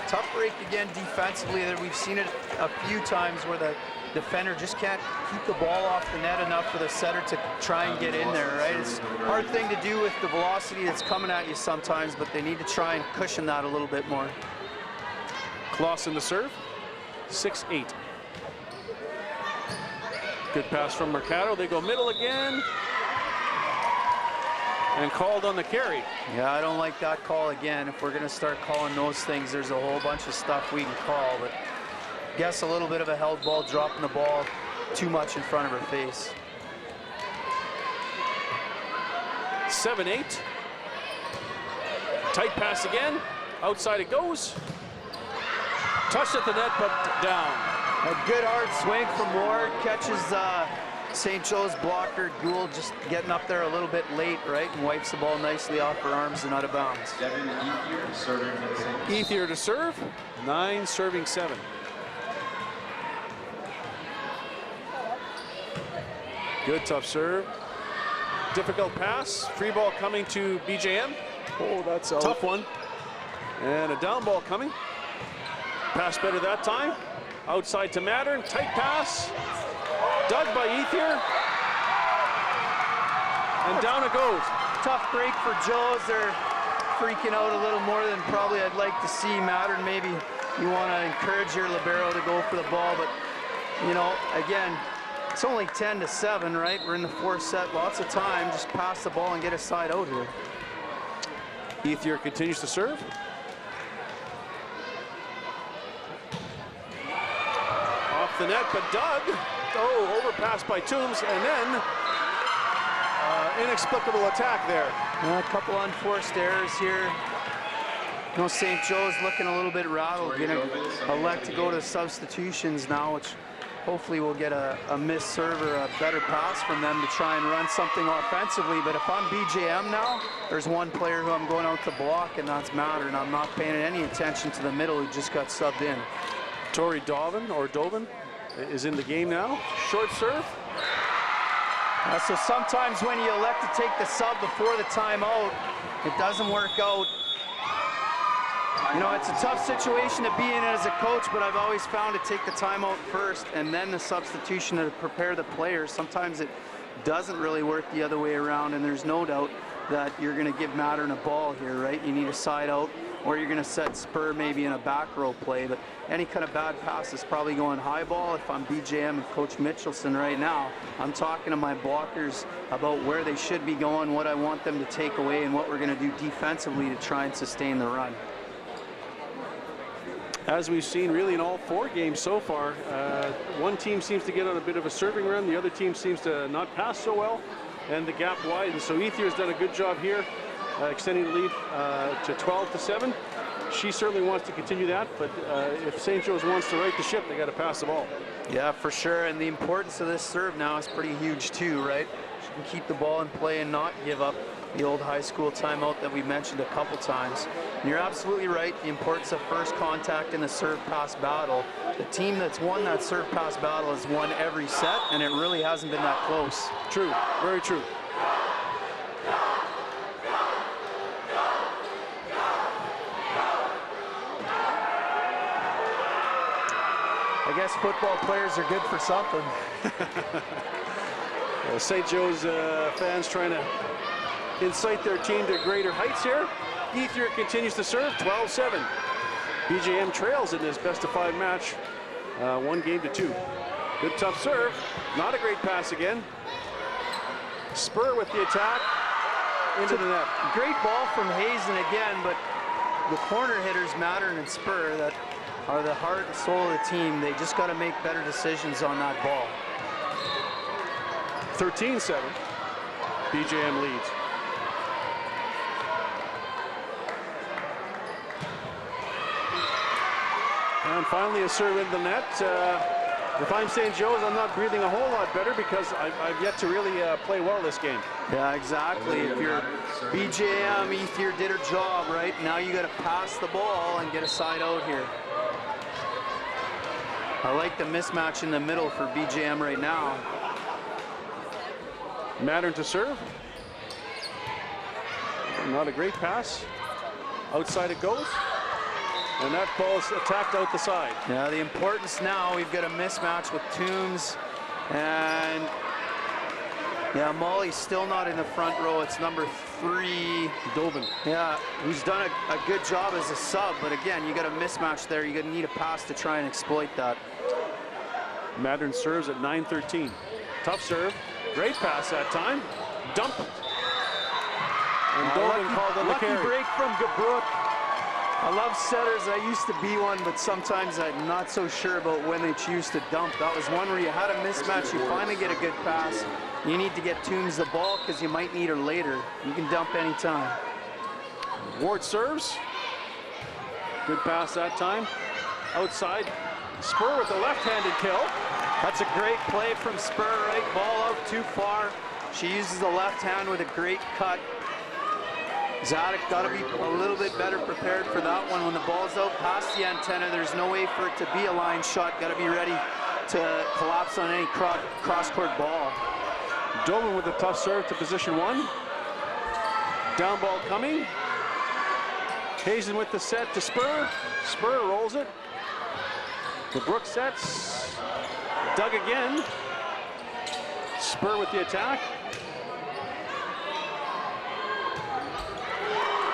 Tough break again defensively. We've seen it a few times where the defender just can't keep the ball off the net enough for the setter to try and get in there, right? It's a hard thing to do with the velocity that's coming at you sometimes, but they need to try and cushion that a little bit more. Clausen the serve, 6-8. Good pass from Mercado. They go middle again. And called on the carry. Yeah, I don't like that call again. If we're going to start calling those things, there's a whole bunch of stuff we can call. But guess a little bit of a held ball, dropping the ball too much in front of her face. 7-8. Tight pass again. Outside it goes. Touched at the net, but down. A good hard swing from Ward. Catches St. Joe's blocker. Gould just getting up there a little bit late, right? And wipes the ball nicely off her arms and out of bounds. Devin Ethier serving for the Saints. Ethier to serve. 9 serving 7. Good tough serve. Difficult pass. Free ball coming to BJM. Oh, that's a tough one. And a down ball coming. Pass better that time. Outside to Mattern. Tight pass. Dug by Ethier. And down it goes. Tough break for Joe's. They're freaking out a little more than probably I'd like to see. Mattern, maybe you want to encourage your libero to go for the ball, but you know, again, it's only 10-7, right? We're in the fourth set, lots of time. Just pass the ball and get a side out here. Ethier continues to serve. Off the net, but Doug. Oh, overpass by Toombs, and then inexplicable attack there. A couple unforced errors here. You know, St. Joe's looking a little bit rattled. Gonna elect to go to substitutions now, which hopefully we'll get a missed serve or a better pass from them to try and run something offensively. But if I'm BJM now, there's one player who I'm going out to block, and that's Mattern. I'm not paying any attention to the middle who just got subbed in. Tori Dovin is in the game now. Short serve. So sometimes when you elect to take the sub before the timeout, it doesn't work out. You know, it's a tough situation to be in as a coach, but I've always found to take the timeout first and then the substitution to prepare the players. Sometimes it doesn't really work the other way around, and there's no doubt that you're going to give Mattern a ball here, right? You need a side out, or you're going to set Spur maybe in a back row play, but any kind of bad pass is probably going high ball. If I'm BJM and Coach Mitchelson right now, I'm talking to my blockers about where they should be going, what I want them to take away, and what we're going to do defensively to try and sustain the run. As we've seen really in all 4 games so far, one team seems to get on a bit of a serving run, the other team seems to not pass so well, and the gap widens. So Ethier's done a good job here, extending the lead to 12-7. She certainly wants to continue that, but if St. Joe's wants to right the ship, they got to pass the ball. Yeah, for sure, and the importance of this serve now is pretty huge too, right? She can keep the ball in play and not give up the old high school timeout that we mentioned a couple times. And you're absolutely right, the importance of first contact in the serve-pass battle. The team that's won that serve-pass battle has won every set, and it really hasn't been that close. True, very true. I guess football players are good for something. St. Joe's fans trying to incite their team to greater heights here. Ethier continues to serve, 12-7. BJM trails in this best-of-5 match, 1-2. Good tough serve, not a great pass again. Spur with the attack, into the net. Great ball from Hazen again, but the corner hitters, Mattern and Spur, that are the heart and soul of the team. They just got to make better decisions on that ball. 13-7, BJM leads. And finally a serve in the net. If I'm St. Joe's, I'm not breathing a whole lot better because I've yet to really play well this game. Yeah, exactly. If you're BJM, Ethier did her job, right? Now you got to pass the ball and get a side out here. I like the mismatch in the middle for BJM right now. Mattern to serve. Not a great pass. Outside it goes. And that ball's attacked out the side. Yeah, the importance now, we've got a mismatch with Toombs and Yeah, Molly's still not in the front row. It's number 3. Dovin. Yeah, who's done a good job as a sub, but again, you got a mismatch there. You're gonna need a pass to try and exploit that. Mattern serves at 9:13. Tough serve. Great pass that time. Dump. And Dovin called on the lucky carry. break from Gabrook. I love setters. I used to be one, but sometimes I'm not so sure about when they choose to dump. That was one where you had a mismatch. You finally get a good pass. You need to get Toombs the ball because you might need her later. You can dump anytime. Ward serves. Good pass that time. Outside. Spur with the left-handed kill. That's a great play from Spur, right? Ball out too far. She uses the left hand with a great cut. Zadok got to be a little bit better prepared for that one. When the ball's out past the antenna, there's no way for it to be a line shot. Got to be ready to collapse on any cross-court ball. Dovin with a tough serve to position 1. Down ball coming. Hazen with the set to Spur. Spur rolls it. Gabrook sets. Dug again. Spur with the attack.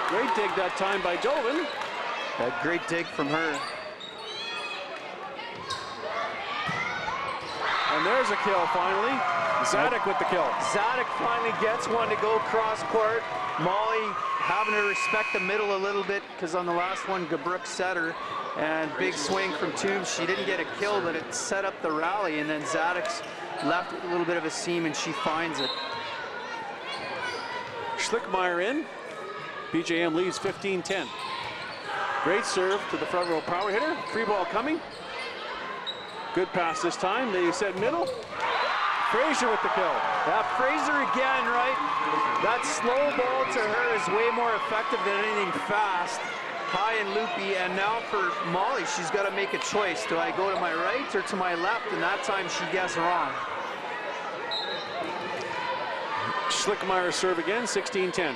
Great dig that time by Dovin. A great dig from her. And there's a kill finally. Zadok with the kill. Zadok finally gets one to go cross court. Molly having to respect the middle a little bit because on the last one, Gabrook set her. And big swing from Toombs. She didn't get a kill, but it set up the rally. And then Zadok's left with a little bit of a seam, and she finds it. Schlickmeyer in. BJM leads 15-10. Great serve to the front row power hitter. Free ball coming. Good pass this time. They said middle. Fraser with the kill. Yeah, Fraser again, right? That slow ball to her is way more effective than anything fast. High and loopy, and now for Molly, she's got to make a choice. Do I go to my right or to my left? And that time she guessed wrong. Schlickmeyer serve again, 16-10.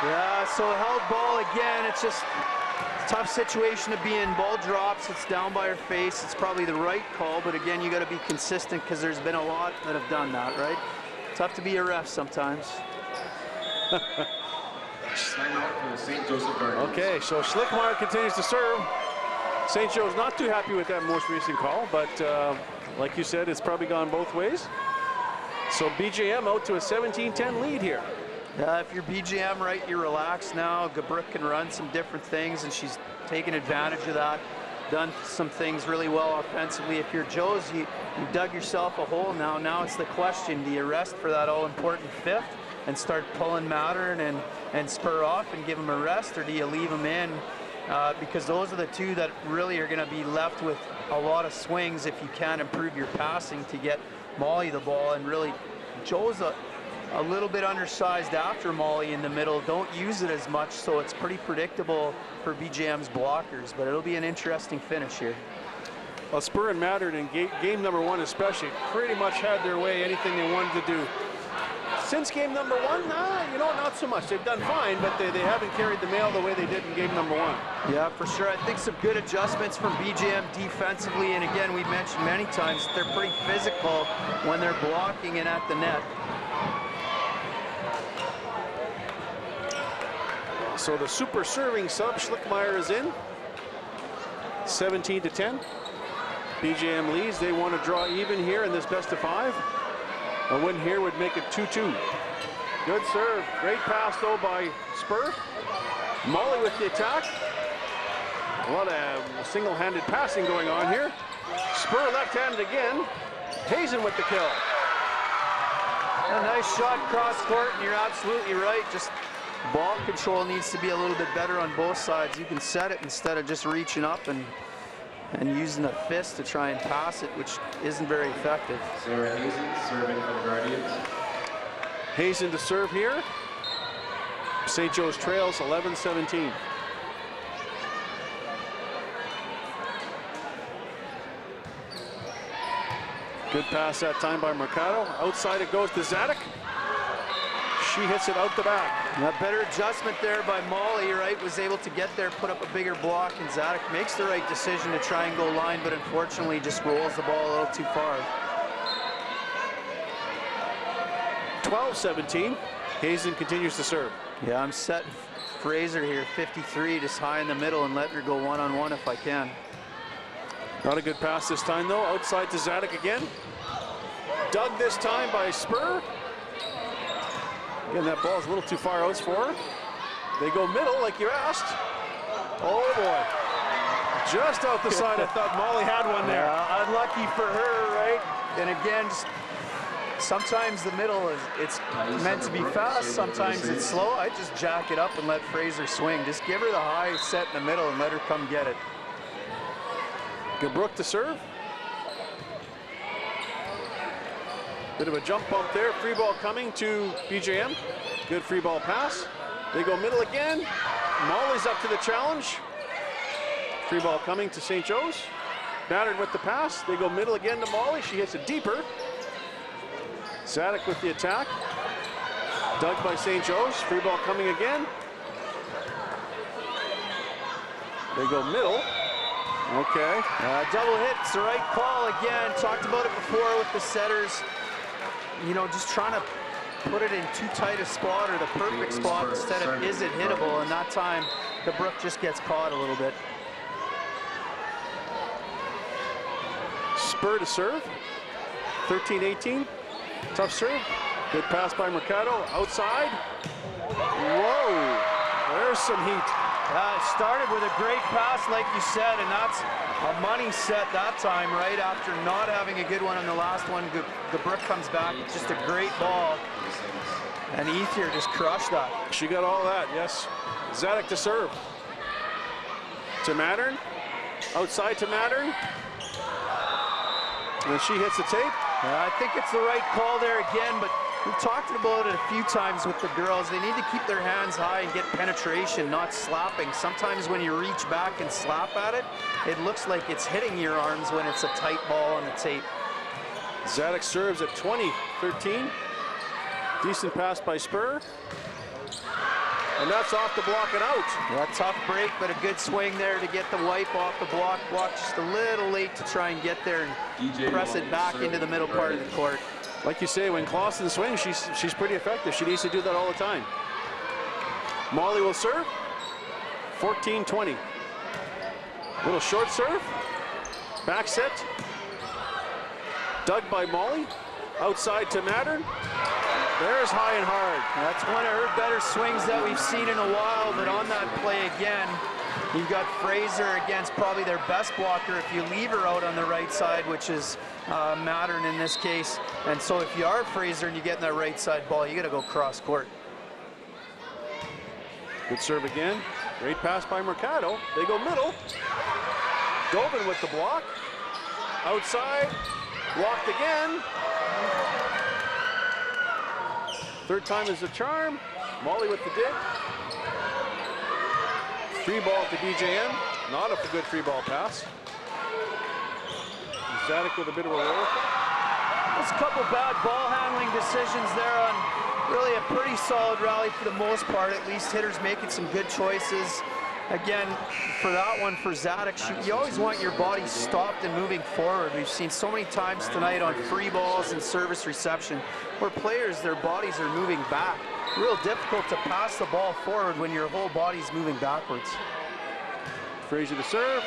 Yeah, so held ball again. It's just a tough situation to be in. Ball drops, it's down by her face. It's probably the right call, but again, you got to be consistent because there's been a lot that have done that, right? Tough to be a ref sometimes. Okay, so Schlickmeyer continues to serve. St. Joe's not too happy with that most recent call, but like you said, it's probably gone both ways. So BJM out to a 17-10 lead here. If you're BJM, right, you're relaxed now. Gabrook can run some different things, and she's taken advantage of that. Done some things really well offensively. If you're Joe's, you dug yourself a hole now. Now it's the question, do you rest for that all-important fifth and start pulling Mattern and Spur off and give them a rest, or do you leave them in? Because those are the two that really are going to be left with a lot of swings if you can't improve your passing to get Molly the ball. And really, Joe's a little bit undersized after Molly in the middle. Don't use it as much, so it's pretty predictable for BJM's blockers, but it'll be an interesting finish here. Well, Spur and Mattern in game number 1 especially pretty much had their way, anything they wanted to do. Since game number 1, you know, not so much. They've done fine, but they haven't carried the mail the way they did in game number 1. Yeah, for sure. I think some good adjustments from BJM defensively, and again, we've mentioned many times that they're pretty physical when they're blocking and at the net. So the super serving sub, Schlickmeyer, is in. 17-10. BJM leads. They want to draw even here in this best of 5. A win here would make it 2-2. Good serve. Great pass, though, by Spur. Molly with the attack. A lot of single-handed passing going on here. Spur left-handed again. Hazen with the kill. A nice shot cross court, and you're absolutely right. Just ball control needs to be a little bit better on both sides. You can set it instead of just reaching up and using a fist to try and pass it, which isn't very effective. Sarah Hazen serving for the Guardians. Hazen to serve here. St. Joe's trails 11-17. Good pass that time by Mercado. Outside it goes to Zadok. she hits it out the back. A better adjustment there by Molly, right? Was able to get there, put up a bigger block, and Zadok makes the right decision to try and go line, but unfortunately just rolls the ball a little too far. 12-17. Hazen continues to serve. Yeah, I'm setting Fraser here, 53, just high in the middle, and let her go one-on-one if I can. Not a good pass this time, though. Outside to Zadok again. Dug this time by Spur. Again, that ball's a little too far out for her. They go middle, like you asked. Oh, boy. Just out the side. I thought Molly had one there. Unlucky for her, right? And again, just sometimes the middle it's meant to be fast, sometimes it's slow. I just jack it up and let Fraser swing. Just give her the high set in the middle and let her come get it. Gabrook to serve. Bit of a jump bump there. Free ball coming to BJM. Good free ball pass. They go middle again. Molly's up to the challenge. Free ball coming to St. Joe's. Battered with the pass. They go middle again to Molly. She hits it deeper. Zadok with the attack. Dug by St. Joe's. Free ball coming again. They go middle. Okay. Double hit's the right call again. Talked about it before with the setters. You know, just trying to put it in too tight a spot or the perfect spot instead of is it hittable, and that time the Brook just gets caught a little bit. Spur to serve. 13-18. Tough serve. Good pass by Mercado. Outside. Whoa. There's some heat. It started with a great pass, like you said, and that's a money set that time, right? After not having a good one on the last one, the Brook comes back. It's just a great ball. And Ethier just crushed that. She got all that, yes. Zadok to serve. To Mattern. Outside to Mattern. And she hits the tape. I think it's the right call there again, but we've talked about it a few times with the girls. They need to keep their hands high and get penetration, not slapping. Sometimes when you reach back and slap at it, it looks like it's hitting your arms when it's a tight ball on the tape. Zadok serves at 20-13. Decent pass by Spur. And that's off the block and out. Yeah, tough break, but a good swing there to get the wipe off the block. Block just a little late to try and get there and press it back into the middle part of the court. Like you say, when Clausen swings, she's pretty effective. She needs to do that all the time. Molly will serve. 14-20. Little short serve. Back set. Dug by Molly. Outside to Mattern. There's high and hard. That's one of her better swings that we've seen in a while, but on that play again, you've got Fraser against probably their best blocker if you leave her out on the right side, which is Mattern in this case. And so if you are Fraser and you get in that right side ball, you got to go cross court. Good serve again. Great pass by Mercado. They go middle. Dobin with the block. Outside. Blocked again. Third time is the charm. Molly with the dig. Free ball to BJM. Not a good free ball pass. Zadok with a bit of a roll. There's a couple bad ball handling decisions there on really a pretty solid rally for the most part. At least hitters making some good choices. Again, for that one, for Zadok, you always want your body stopped and moving forward. We've seen so many times tonight on free balls and service reception where players, their bodies are moving back. Real difficult to pass the ball forward when your whole body's moving backwards. Fraser to serve.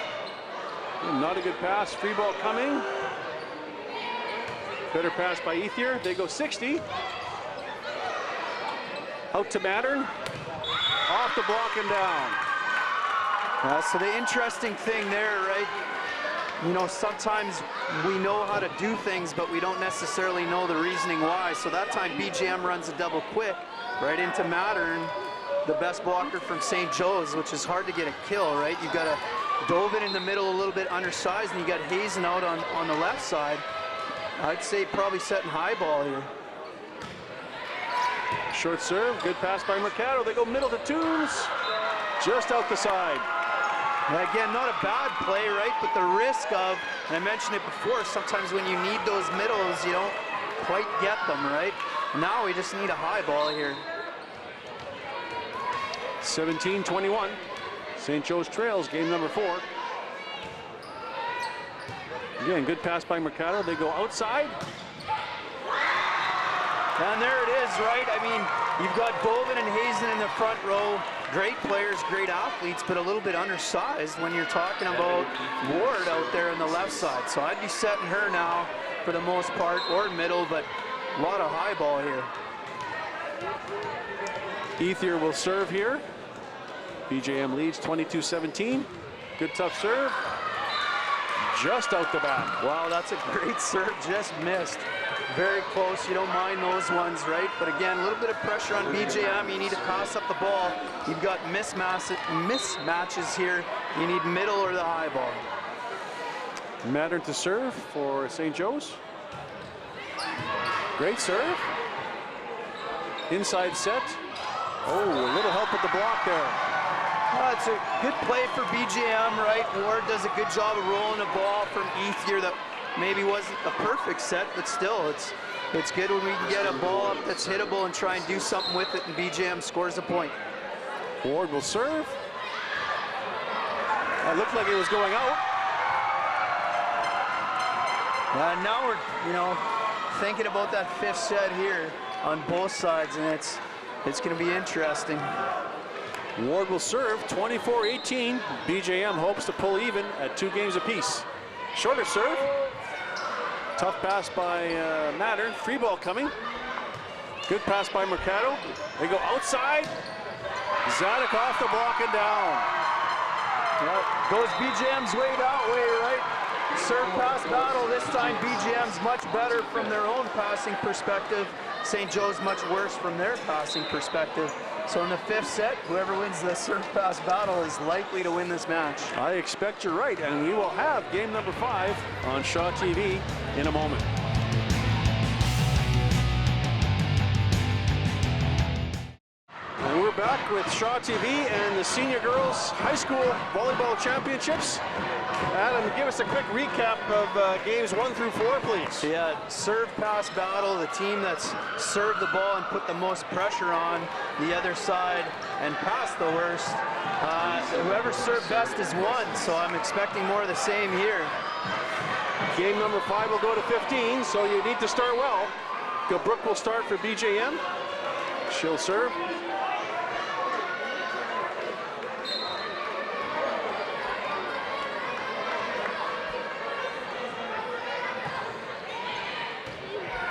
Not a good pass. Free ball coming. Better pass by Ethier. They go 60. Out to Mattern. Off the block and down. So the interesting thing there, right? You know, sometimes we know how to do things, but we don't necessarily know the reasoning why. So that time BJM runs a double quick right into Mattern, the best blocker from St. Joe's, which is hard to get a kill, right? You've got a Dovin in the middle a little bit undersized, and you got Hazen out on the left side. I'd say probably setting high ball here. Short serve, good pass by Mercado. They go middle to Toombs, just out the side. Again, not a bad play, right? But the risk of, and I mentioned it before, sometimes when you need those middles, you don't quite get them, right? Now we just need a high ball here. 17-21. St. Joe's trails game number 4. Again, good pass by Mercado. They go outside. And there it is, right? I mean, you've got Bovin and Hazen in the front row. Great players, great athletes, but a little bit undersized when you're talking about Ward out there on the left side. So I'd be setting her now for the most part, or middle, but a lot of high ball here. Ethier will serve here. BJM leads 22-17. Good tough serve. Just out the back. Wow, that's a great serve, just missed. Very close, you don't mind those ones, right? But again, a little bit of pressure on BJM. You need to pass up the ball. You've got mismatches here. You need middle or the high ball. Mattern to serve for St. Joe's. Great serve. Inside set. Oh, a little help with the block there. Well, it's a good play for BJM, right? Ward does a good job of rolling the ball from Ethier that maybe wasn't a perfect set, but still, it's good when we can get a ball up that's hittable and try and do something with it, and BJM scores a point. Ward will serve. It looked like it was going out. Now we're, thinking about that 5th set here on both sides, and it's going to be interesting. Ward will serve, 24-18. BJM hopes to pull even at 2 games apiece. Shorter serve. Tough pass by Mattern. Free ball coming. Good pass by Mercado. They go outside. Zadok off the block and down. Yep. Goes BJM's way that way, right? Serve pass battle. This time BJM's much better from their own passing perspective. St. Joe's much worse from their passing perspective. So in the 5th set, whoever wins the serve pass battle is likely to win this match. I expect you're right, and we will have game number 5 on Shaw TV in a moment. We're back with Shaw TV and the Senior Girls High School Volleyball Championships. Adam, give us a quick recap of games 1 through 4, please. Yeah, serve pass battle, the team that's served the ball and put the most pressure on the other side and passed the worst. Whoever served best is won, so I'm expecting more of the same here. Game number 5 will go to 15, so you need to start well. Brooke will start for BJM. She'll serve.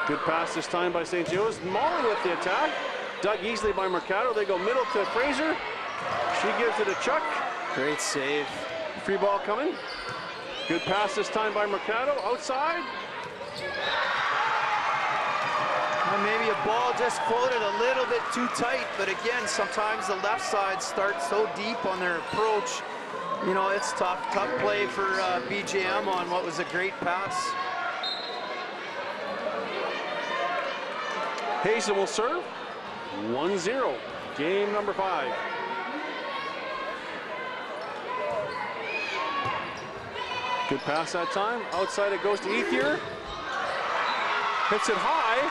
Good pass this time by St. Joe's. Molly with the attack. Dug easily by Mercado. They go middle to Fraser. She gives it a Chuck. Great save. Free ball coming. Good pass this time by Mercado. Outside. And maybe a ball just floated a little bit too tight, but again, sometimes the left side starts so deep on their approach. It's tough play for BJM on what was a great pass. Hazen will serve. 1-0. Game number 5. Good pass that time. Outside it goes to Ethier. Hits it high,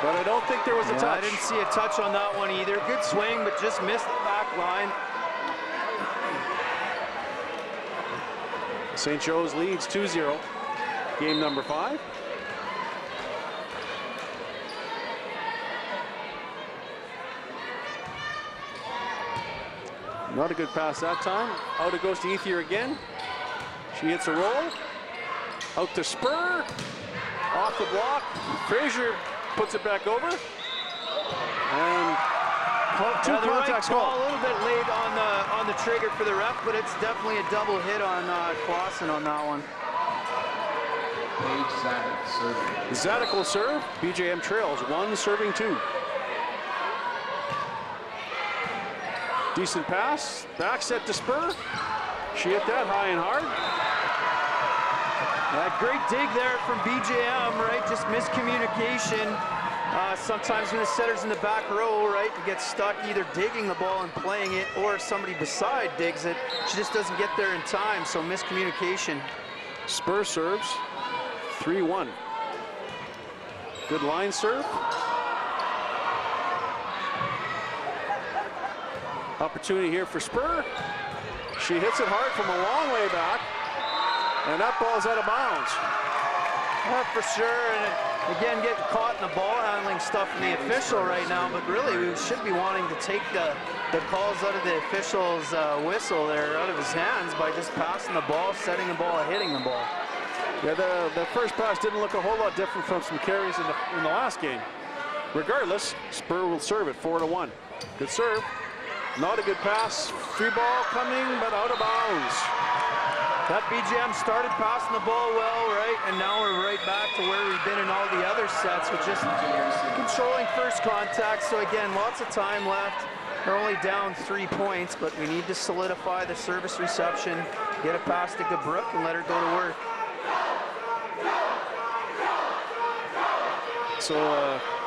but I don't think there was a touch. I didn't see a touch on that one either. Good swing, but just missed the back line. St. Joe's leads 2-0. Game number 5. Not a good pass that time. Out it goes to Ethier again. She hits a roll. Out to Spur. Off the block. Fraser puts it back over. And 2 contacts called. A little bit late on the trigger for the ref, but it's definitely a double hit on Clausen on that one. Zadok will serve. BJM trails 1, serving 2. Decent pass. Back set to Spur. She hit that high and hard. Great dig there from BJM, right? Just miscommunication. Sometimes when the setter's in the back row, right, you get stuck either digging the ball and playing it, or if somebody beside digs it, she just doesn't get there in time, so miscommunication. Spur serves 3-1. Good line serve. Opportunity here for Spur. She hits it hard from a long way back, and that ball's out of bounds. Yeah, for sure. And again, getting caught in the ball handling stuff from the official right now, but really we should be wanting to take the calls out of the official's whistle there out of his hands by just passing the ball, setting the ball, and hitting the ball. Yeah, the first pass didn't look a whole lot different from some carries in the last game. Regardless, Spur will serve it 4-1. Good serve. Not a good pass. Free ball coming, but out of bounds. That BGM started passing the ball well, right? And now we're right back to where we've been in all the other sets with just controlling first contact. So again, lots of time left. They're only down 3 points, but we need to solidify the service reception, get it past to Gabrook, and let her go to work. So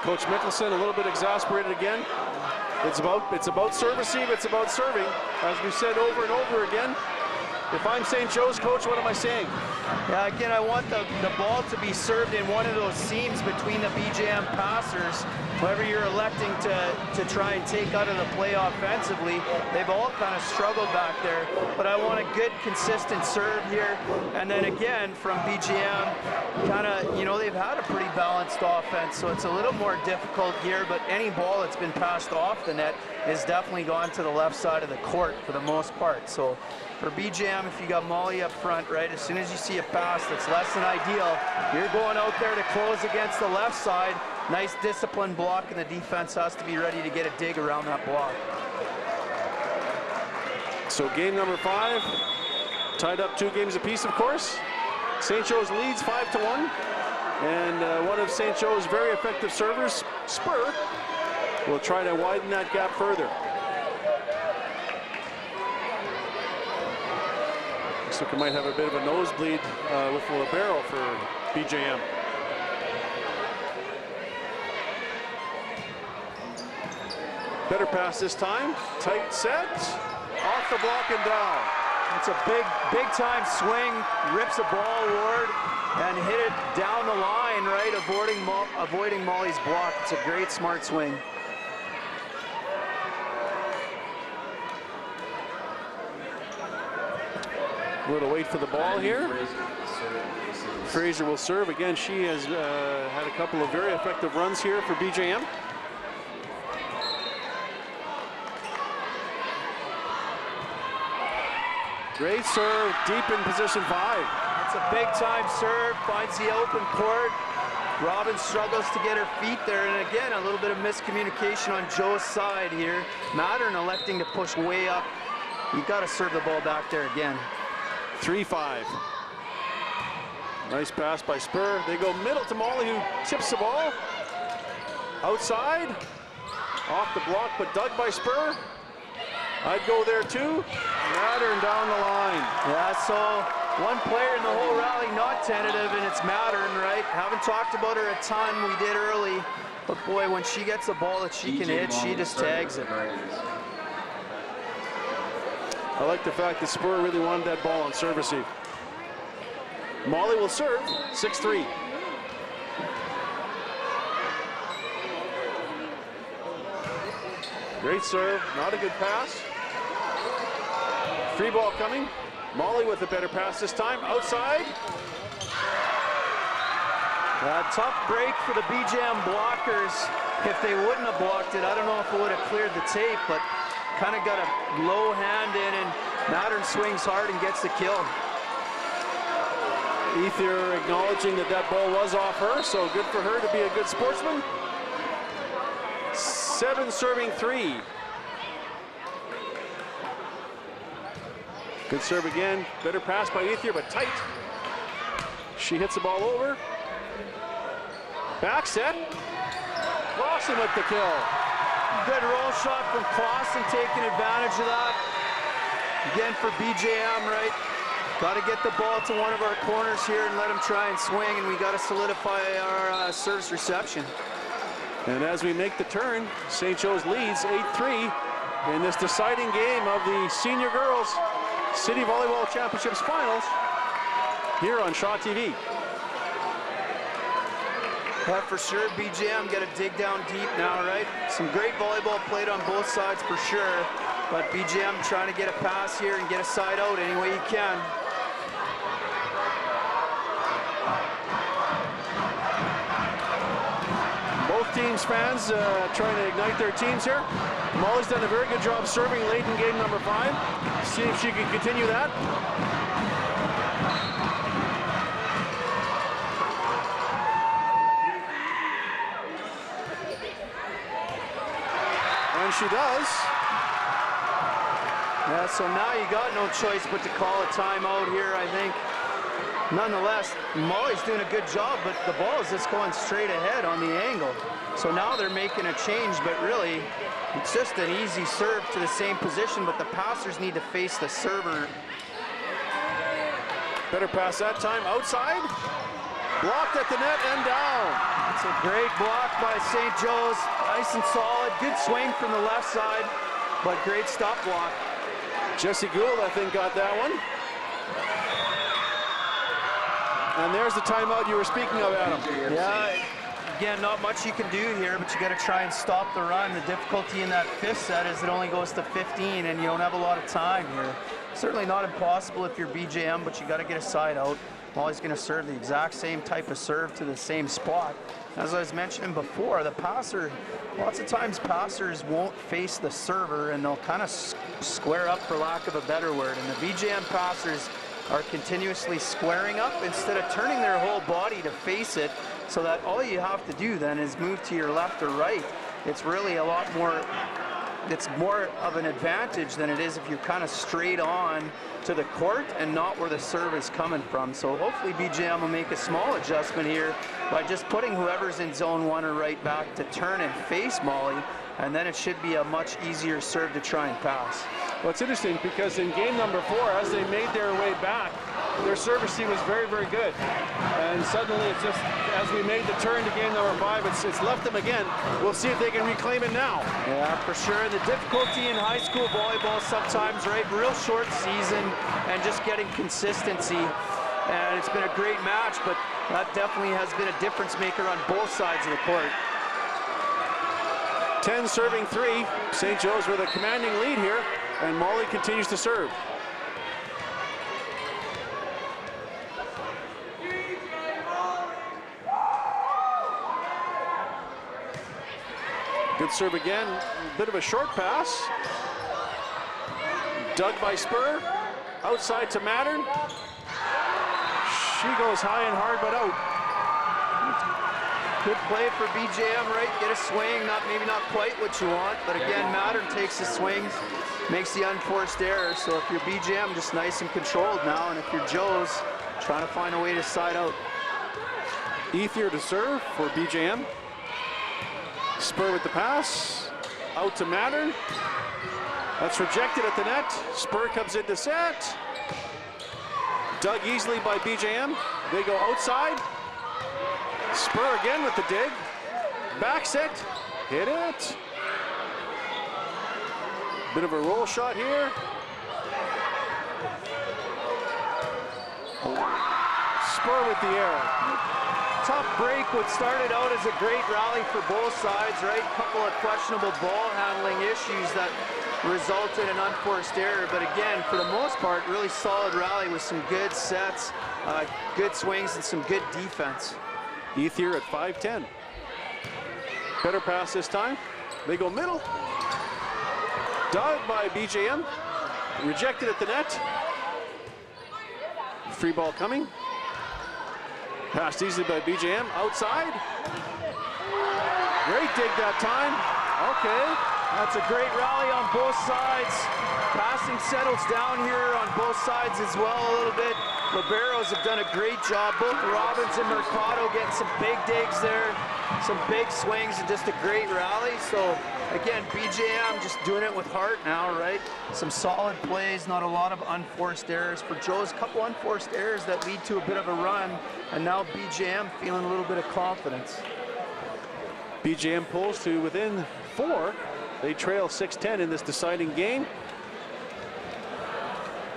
Coach Mickelson a little bit exasperated again. It's about serve receive, it's about serving. As we've said over and over again, if I'm St. Joe's coach, what am I saying? Yeah, again, I want the ball to be served in one of those seams between the BJM passers. Whoever you're electing to try and take out of the play offensively, they've all kind of struggled back there. But I want a good, consistent serve here. And then again, from BGM, kind of, you know, they've had a pretty balanced offense, so it's a little more difficult here. But any ball that's been passed off the net has definitely gone to the left side of the court for the most part. So for BGM, if you got Molly up front, right, as soon as you see a pass that's less than ideal, you're going out there to close against the left side. Nice disciplined block, and the defense has to be ready to get a dig around that block. So game number 5, tied up 2 games apiece, of course. St. Joe's leads 5-1, and one of St. Joe's very effective servers, Spur, will try to widen that gap further. Looks like we might have a bit of a nosebleed with the libero for BJM. Better pass this time. Tight set. Off the block and down. It's a big time swing. Rips the ball, Ward, and hit it down the line, right? Avoiding Molly's block. It's a great, smart swing. A little wait for the ball here. Fraser will serve. Again, she has had a couple of very effective runs here for BJM. Great serve, deep in position 5. It's a big time serve, finds the open court. Robin struggles to get her feet there, and again, a little bit of miscommunication on Joe's side here. Mattern electing to push way up. You've got to serve the ball back there again. 3-5. Nice pass by Spur. They go middle to Molly, who tips the ball. Outside. Off the block, but dug by Spur. I'd go there too. Mattern down the line. Yeah, so one player in the whole rally not tentative, and it's Mattern, right? Haven't talked about her a ton. We did early. But boy, when she gets a ball that she can hit, she just tags it. I like the fact that Spur really wanted that ball on serve receive. Molly will serve, 6-3. Great serve, not a good pass. Free ball coming. Molly with a better pass this time, outside. Tough break for the BJM blockers. If they wouldn't have blocked it, I don't know if it would have cleared the tape, but kind of got a low hand in, and Mattern swings hard and gets the kill. Ether acknowledging that that ball was off her, so good for her to be a good sportsman. 7 serving 3. Good serve again. Better pass by Ether, but tight. She hits the ball over. Back set. Clausen with the kill. Good roll shot from Clausen, taking advantage of that. Again for BJM, right? Got to get the ball to one of our corners here and let him try and swing, and we got to solidify our service reception. And as we make the turn, St. Joe's leads 8-3 in this deciding game of the Senior Girls City Volleyball Championships Finals here on Shaw TV. Yeah, for sure, BJM got to dig down deep now, right? Some great volleyball played on both sides for sure. but BJM trying to get a pass here and get a side out any way you can. Both teams' fans trying to ignite their teams here. Molly's done a very good job serving late in game number 5. See if she can continue that. And she does. Yeah, so now you got no choice but to call a timeout here, I think. Nonetheless, Molly's doing a good job, but the ball is just going straight ahead on the angle. So now they're making a change, but really, it's just an easy serve to the same position, but the passers need to face the server. Better pass that time outside. Blocked at the net and down. It's a great block by St. Joe's. Nice and solid. Good swing from the left side, but great stop block. Jesse Gould, I think, got that one. And there's the timeout you were speaking of, Adam. Yeah, again, not much you can do here, but you got to try and stop the run. The difficulty in that 5th set is it only goes to 15, and you don't have a lot of time here. Certainly not impossible if you're BJM, but you got to get a side out. Molly's going to serve the exact same type of serve to the same spot. As I was mentioning before, the passer, lots of times passers won't face the server, and they'll kind of square up, for lack of a better word. And the BJM passers are continuously squaring up instead of turning their whole body to face it, so that all you have to do then is move to your left or right. It's really a lot more, it's more of an advantage than it is if you're kind of straight on to the court and not where the serve is coming from. So hopefully BJM will make a small adjustment here by just putting whoever's in zone 1 or right back to turn and face Molly, and then it should be a much easier serve to try and pass. Well, it's interesting because in game number 4, as they made their way back, their service team was very, very good. And suddenly it's just, as we made the turn to game number 5, it's left them again. We'll see if they can reclaim it now. Yeah, for sure. The difficulty in high school volleyball sometimes, right? Real short season and just getting consistency. And it's been a great match, but that definitely has been a difference maker on both sides of the court. 10 serving 3. St. Joe's with a commanding lead here, and Molly continues to serve. Good serve again, a bit of a short pass. Dug by Spur, outside to Mattern. She goes high and hard, but out. Good play for BJM, right? Get a swing, maybe not quite what you want, but again, Mattern takes the swings, makes the unforced error. So if you're BJM, just nice and controlled now, and if you're Joe's, trying to find a way to side out. Ethier to serve for BJM. Spur with the pass, out to Mattern. That's rejected at the net. Spur comes into set. Dug easily by BJM. They go outside. Spur again with the dig. Back set, hit it. Bit of a roll shot here. Spur with the error. Tough break, what started out as a great rally for both sides, right? Couple of questionable ball handling issues that resulted in unforced error, but again, for the most part, really solid rally with some good sets, good swings, and some good defense. Ethier at 5'10". Better pass this time. They go middle. Dug by BJM. Rejected at the net. Free ball coming. Passed easily by BJM. Outside. Great dig that time. Okay. That's a great rally on both sides. Passing settles down here on both sides as well a little bit. Liberos have done a great job. Both Robbins and Mercado getting some big digs there, some big swings, and just a great rally. So again, BJM just doing it with heart now, right? Some solid plays, not a lot of unforced errors. For Joe's, a couple unforced errors that lead to a bit of a run, and now BJM feeling a little bit of confidence. BJM pulls to within 4. They trail 6-10 in this deciding game.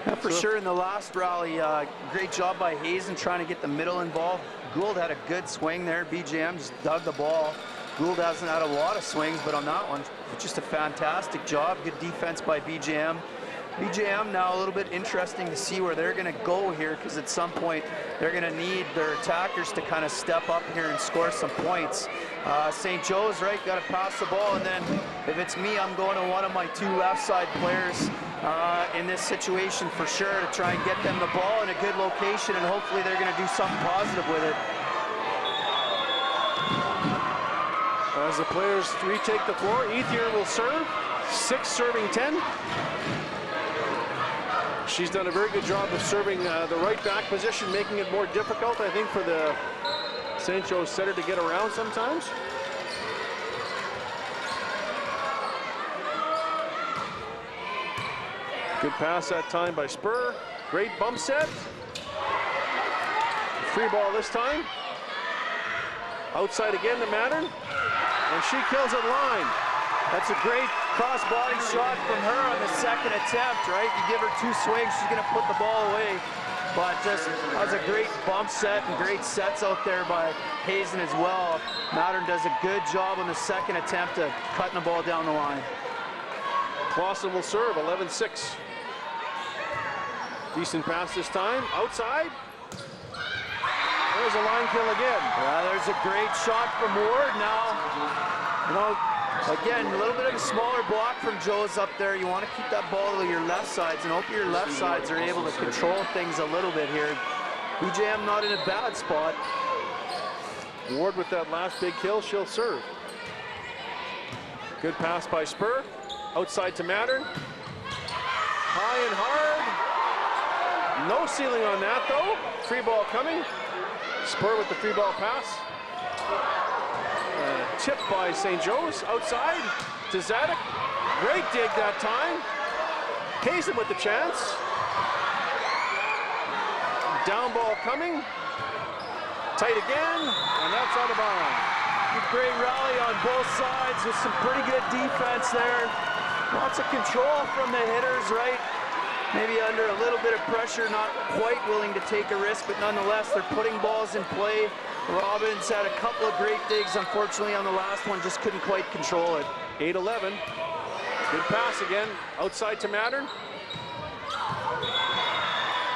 Yeah, for sure in the last rally, great job by Hazen trying to get the middle involved. Gould had a good swing there. BJM just dug the ball. Gould hasn't had a lot of swings, but on that one, just a fantastic job. Good defense by BJM. BJM now a little bit interesting to see where they're going to go here, because at some point they're going to need their attackers to kind of step up here and score some points. St. Joe's, right, got to pass the ball, and then if it's me, I'm going to one of my two left side players in this situation for sure to try and get them the ball in a good location, and hopefully they're going to do something positive with it. As the players retake the floor, Ethier will serve, 6 serving 10. She's done a very good job of serving the right back position, making it more difficult, I think, for the St. Joe's setter to get around sometimes. Good pass that time by Spur. Great bump set. Free ball this time. Outside again to Mattern. And she kills it line. That's a great cross-body shot from her on the second attempt, right? You give her 2 swings, she's going to put the ball away. But just that was a great bump set and great sets out there by Hazen as well. Mattern does a good job on the second attempt of cutting the ball down the line. Clausen will serve, 11-6. Decent pass this time, outside. There's a line kill again. Yeah, there's a great shot from Ward now. You know, again, a little bit of a smaller block from Joe's up there. You want to keep that ball to your left sides and hope your left sides are able to control things a little bit here. BJM not in a bad spot. Ward with that last big kill, she'll serve. Good pass by Spur. Outside to Mattern. High and hard. No ceiling on that though. Free ball coming. Spur with the free ball pass. Tip by St. Joe's. Outside to Zadok. Great dig that time. Hazen with the chance. Down ball coming. Tight again. And that's out of bounds. Great rally on both sides with some pretty good defense there. Lots of control from the hitters, right? Maybe under a little bit of pressure, not quite willing to take a risk, but nonetheless, they're putting balls in play. Robbins had a couple of great digs. Unfortunately, on the last one, just couldn't quite control it. 8-11. Good pass again. Outside to Mattern.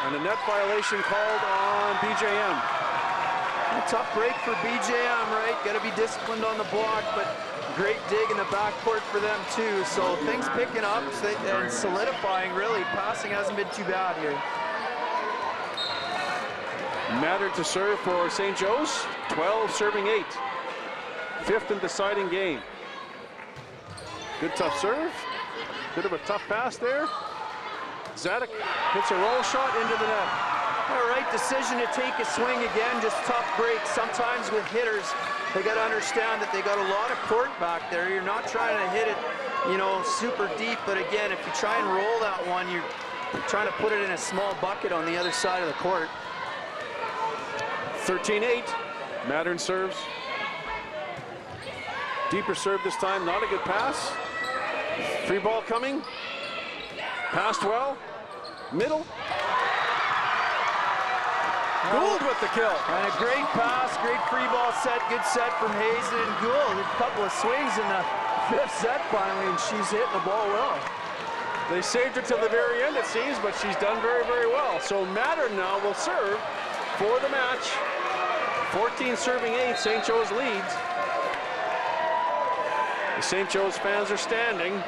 And a net violation called on BJM. A tough break for BJM, right? Got to be disciplined on the block, but great dig in the backcourt for them too. So things picking up and solidifying, really. Passing hasn't been too bad here. Mattern to serve for St. Joe's. 12 serving 8. 5th and deciding game. Good tough serve. Bit of a tough pass there. Zadok hits a roll shot into the net. All right, decision to take a swing again, just tough break. Sometimes with hitters, they got to understand that they got a lot of court back there. You're not trying to hit it, you know, super deep, but again, if you try and roll that one, you're trying to put it in a small bucket on the other side of the court. 13-8. Mattern serves. Deeper serve this time, not a good pass. Free ball coming. Passed well. Middle. Gould with the kill. And a great pass, great free ball set, good set from Hazen and Gould. A couple of swings in the 5th set finally, and she's hitting the ball well. They saved her till the very end, it seems, but she's done very, very well. So Mattern now will serve for the match. 14 serving 8, St. Joe's leads. The St. Joe's fans are standing.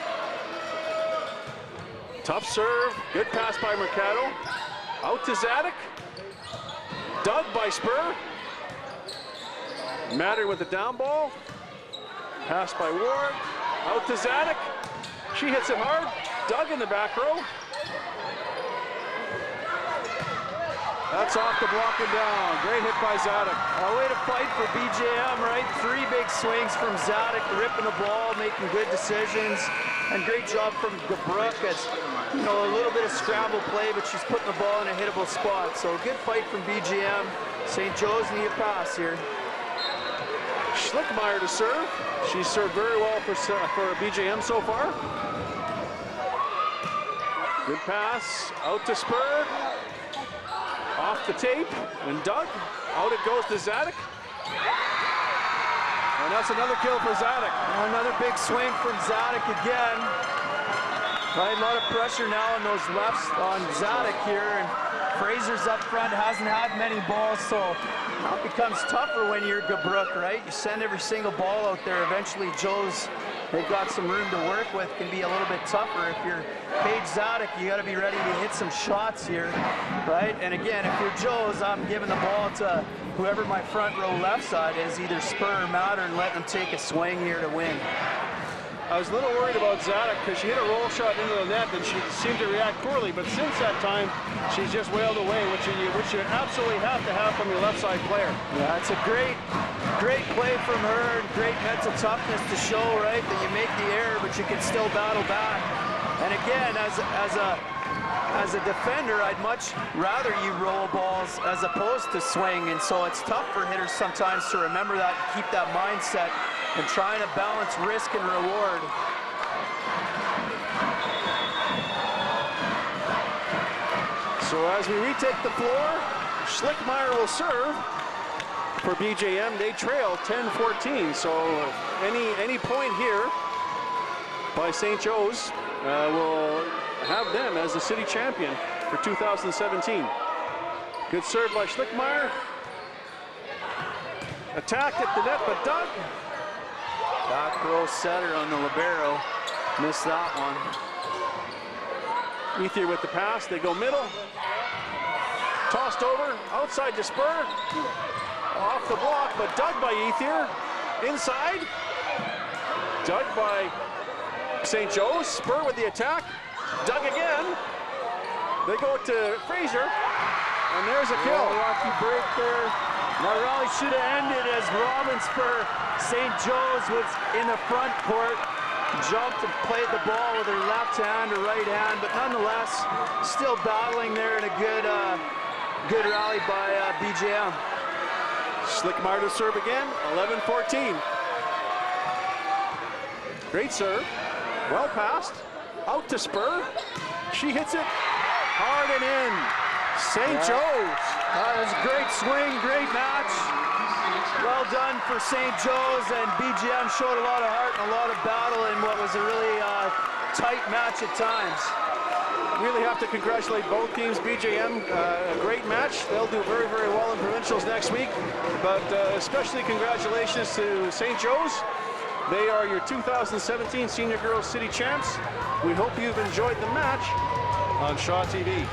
Tough serve, good pass by Mercado. Out to Zadok. Dug by Spur. Mattern with the down ball. Pass by Ward. Out to Zadok. She hits it hard. Dug in the back row. That's off the block and down. Great hit by Zadok. A way to fight for BJM, right? 3 big swings from Zadok, ripping the ball, making good decisions. And great job from Gabruck. It's, you know, a little bit of scramble play, but she's putting the ball in a hittable spot. So a good fight from BJM. St. Joe's need a pass here. Schlickmeyer to serve. She's served very well for BJM so far. Good pass. Out to Spur. Off the tape. And Doug. Out it goes to Zadok. And that's another kill for Zadok. Another big swing from Zadok again. Right, a lot of pressure now on those lefts on Zadok here, and Fraser's up front, hasn't had many balls, so it becomes tougher when you're Gabrook, right? You send every single ball out there. Eventually, Joe's, they've got some room to work with, can be a little bit tougher. If you're Paige Zadok, you got to be ready to hit some shots here, right? And again, if you're Joe's, I'm giving the ball to whoever my front row left side is, either Spur or Matter, and letting them take a swing here to win. I was a little worried about Zadok because she hit a roll shot into the net and she seemed to react poorly, but since that time, she's just wailed away, which you absolutely have to have from your left side player. Yeah, it's a great play from her, and great mental toughness to show, right, that you make the error, but you can still battle back. And again, as a defender, I'd much rather you roll balls as opposed to swing, and so it's tough for hitters sometimes to remember that, and keep that mindset, and trying to balance risk and reward. So as we retake the floor, Schlickmeyer will serve for BJM. They trail 10-14, so any point here by St. Joe's will have them as the city champion for 2017. Good serve by Schlickmeyer. Attacked at the net, but Doug. Back row setter on the libero, missed that one. Ethier with the pass, they go middle. Tossed over, outside to Spur. Off the block, but dug by Ethier. Inside. Dug by St. Joe's. Spur with the attack. Dug again. They go to Fraser, and there's a kill. Lucky break there. That rally should have ended as Robbins for St. Joe's was in the front court. Jumped and played the ball with her left hand or right hand, but nonetheless, still battling there, and a good rally by BJM. Schlickmeyer to serve again, 11-14. Great serve, well passed, out to Spur. She hits it hard and in. St. Joe's. That was a great swing, great match. Well done for St. Joe's, and BGM showed a lot of heart and a lot of battle in what was a really tight match at times. Really have to congratulate both teams. BJM, a great match. They'll do very, very well in provincials next week, but especially congratulations to St. Joe's. They are your 2017 Senior Girls City Champs. We hope you've enjoyed the match on Shaw TV.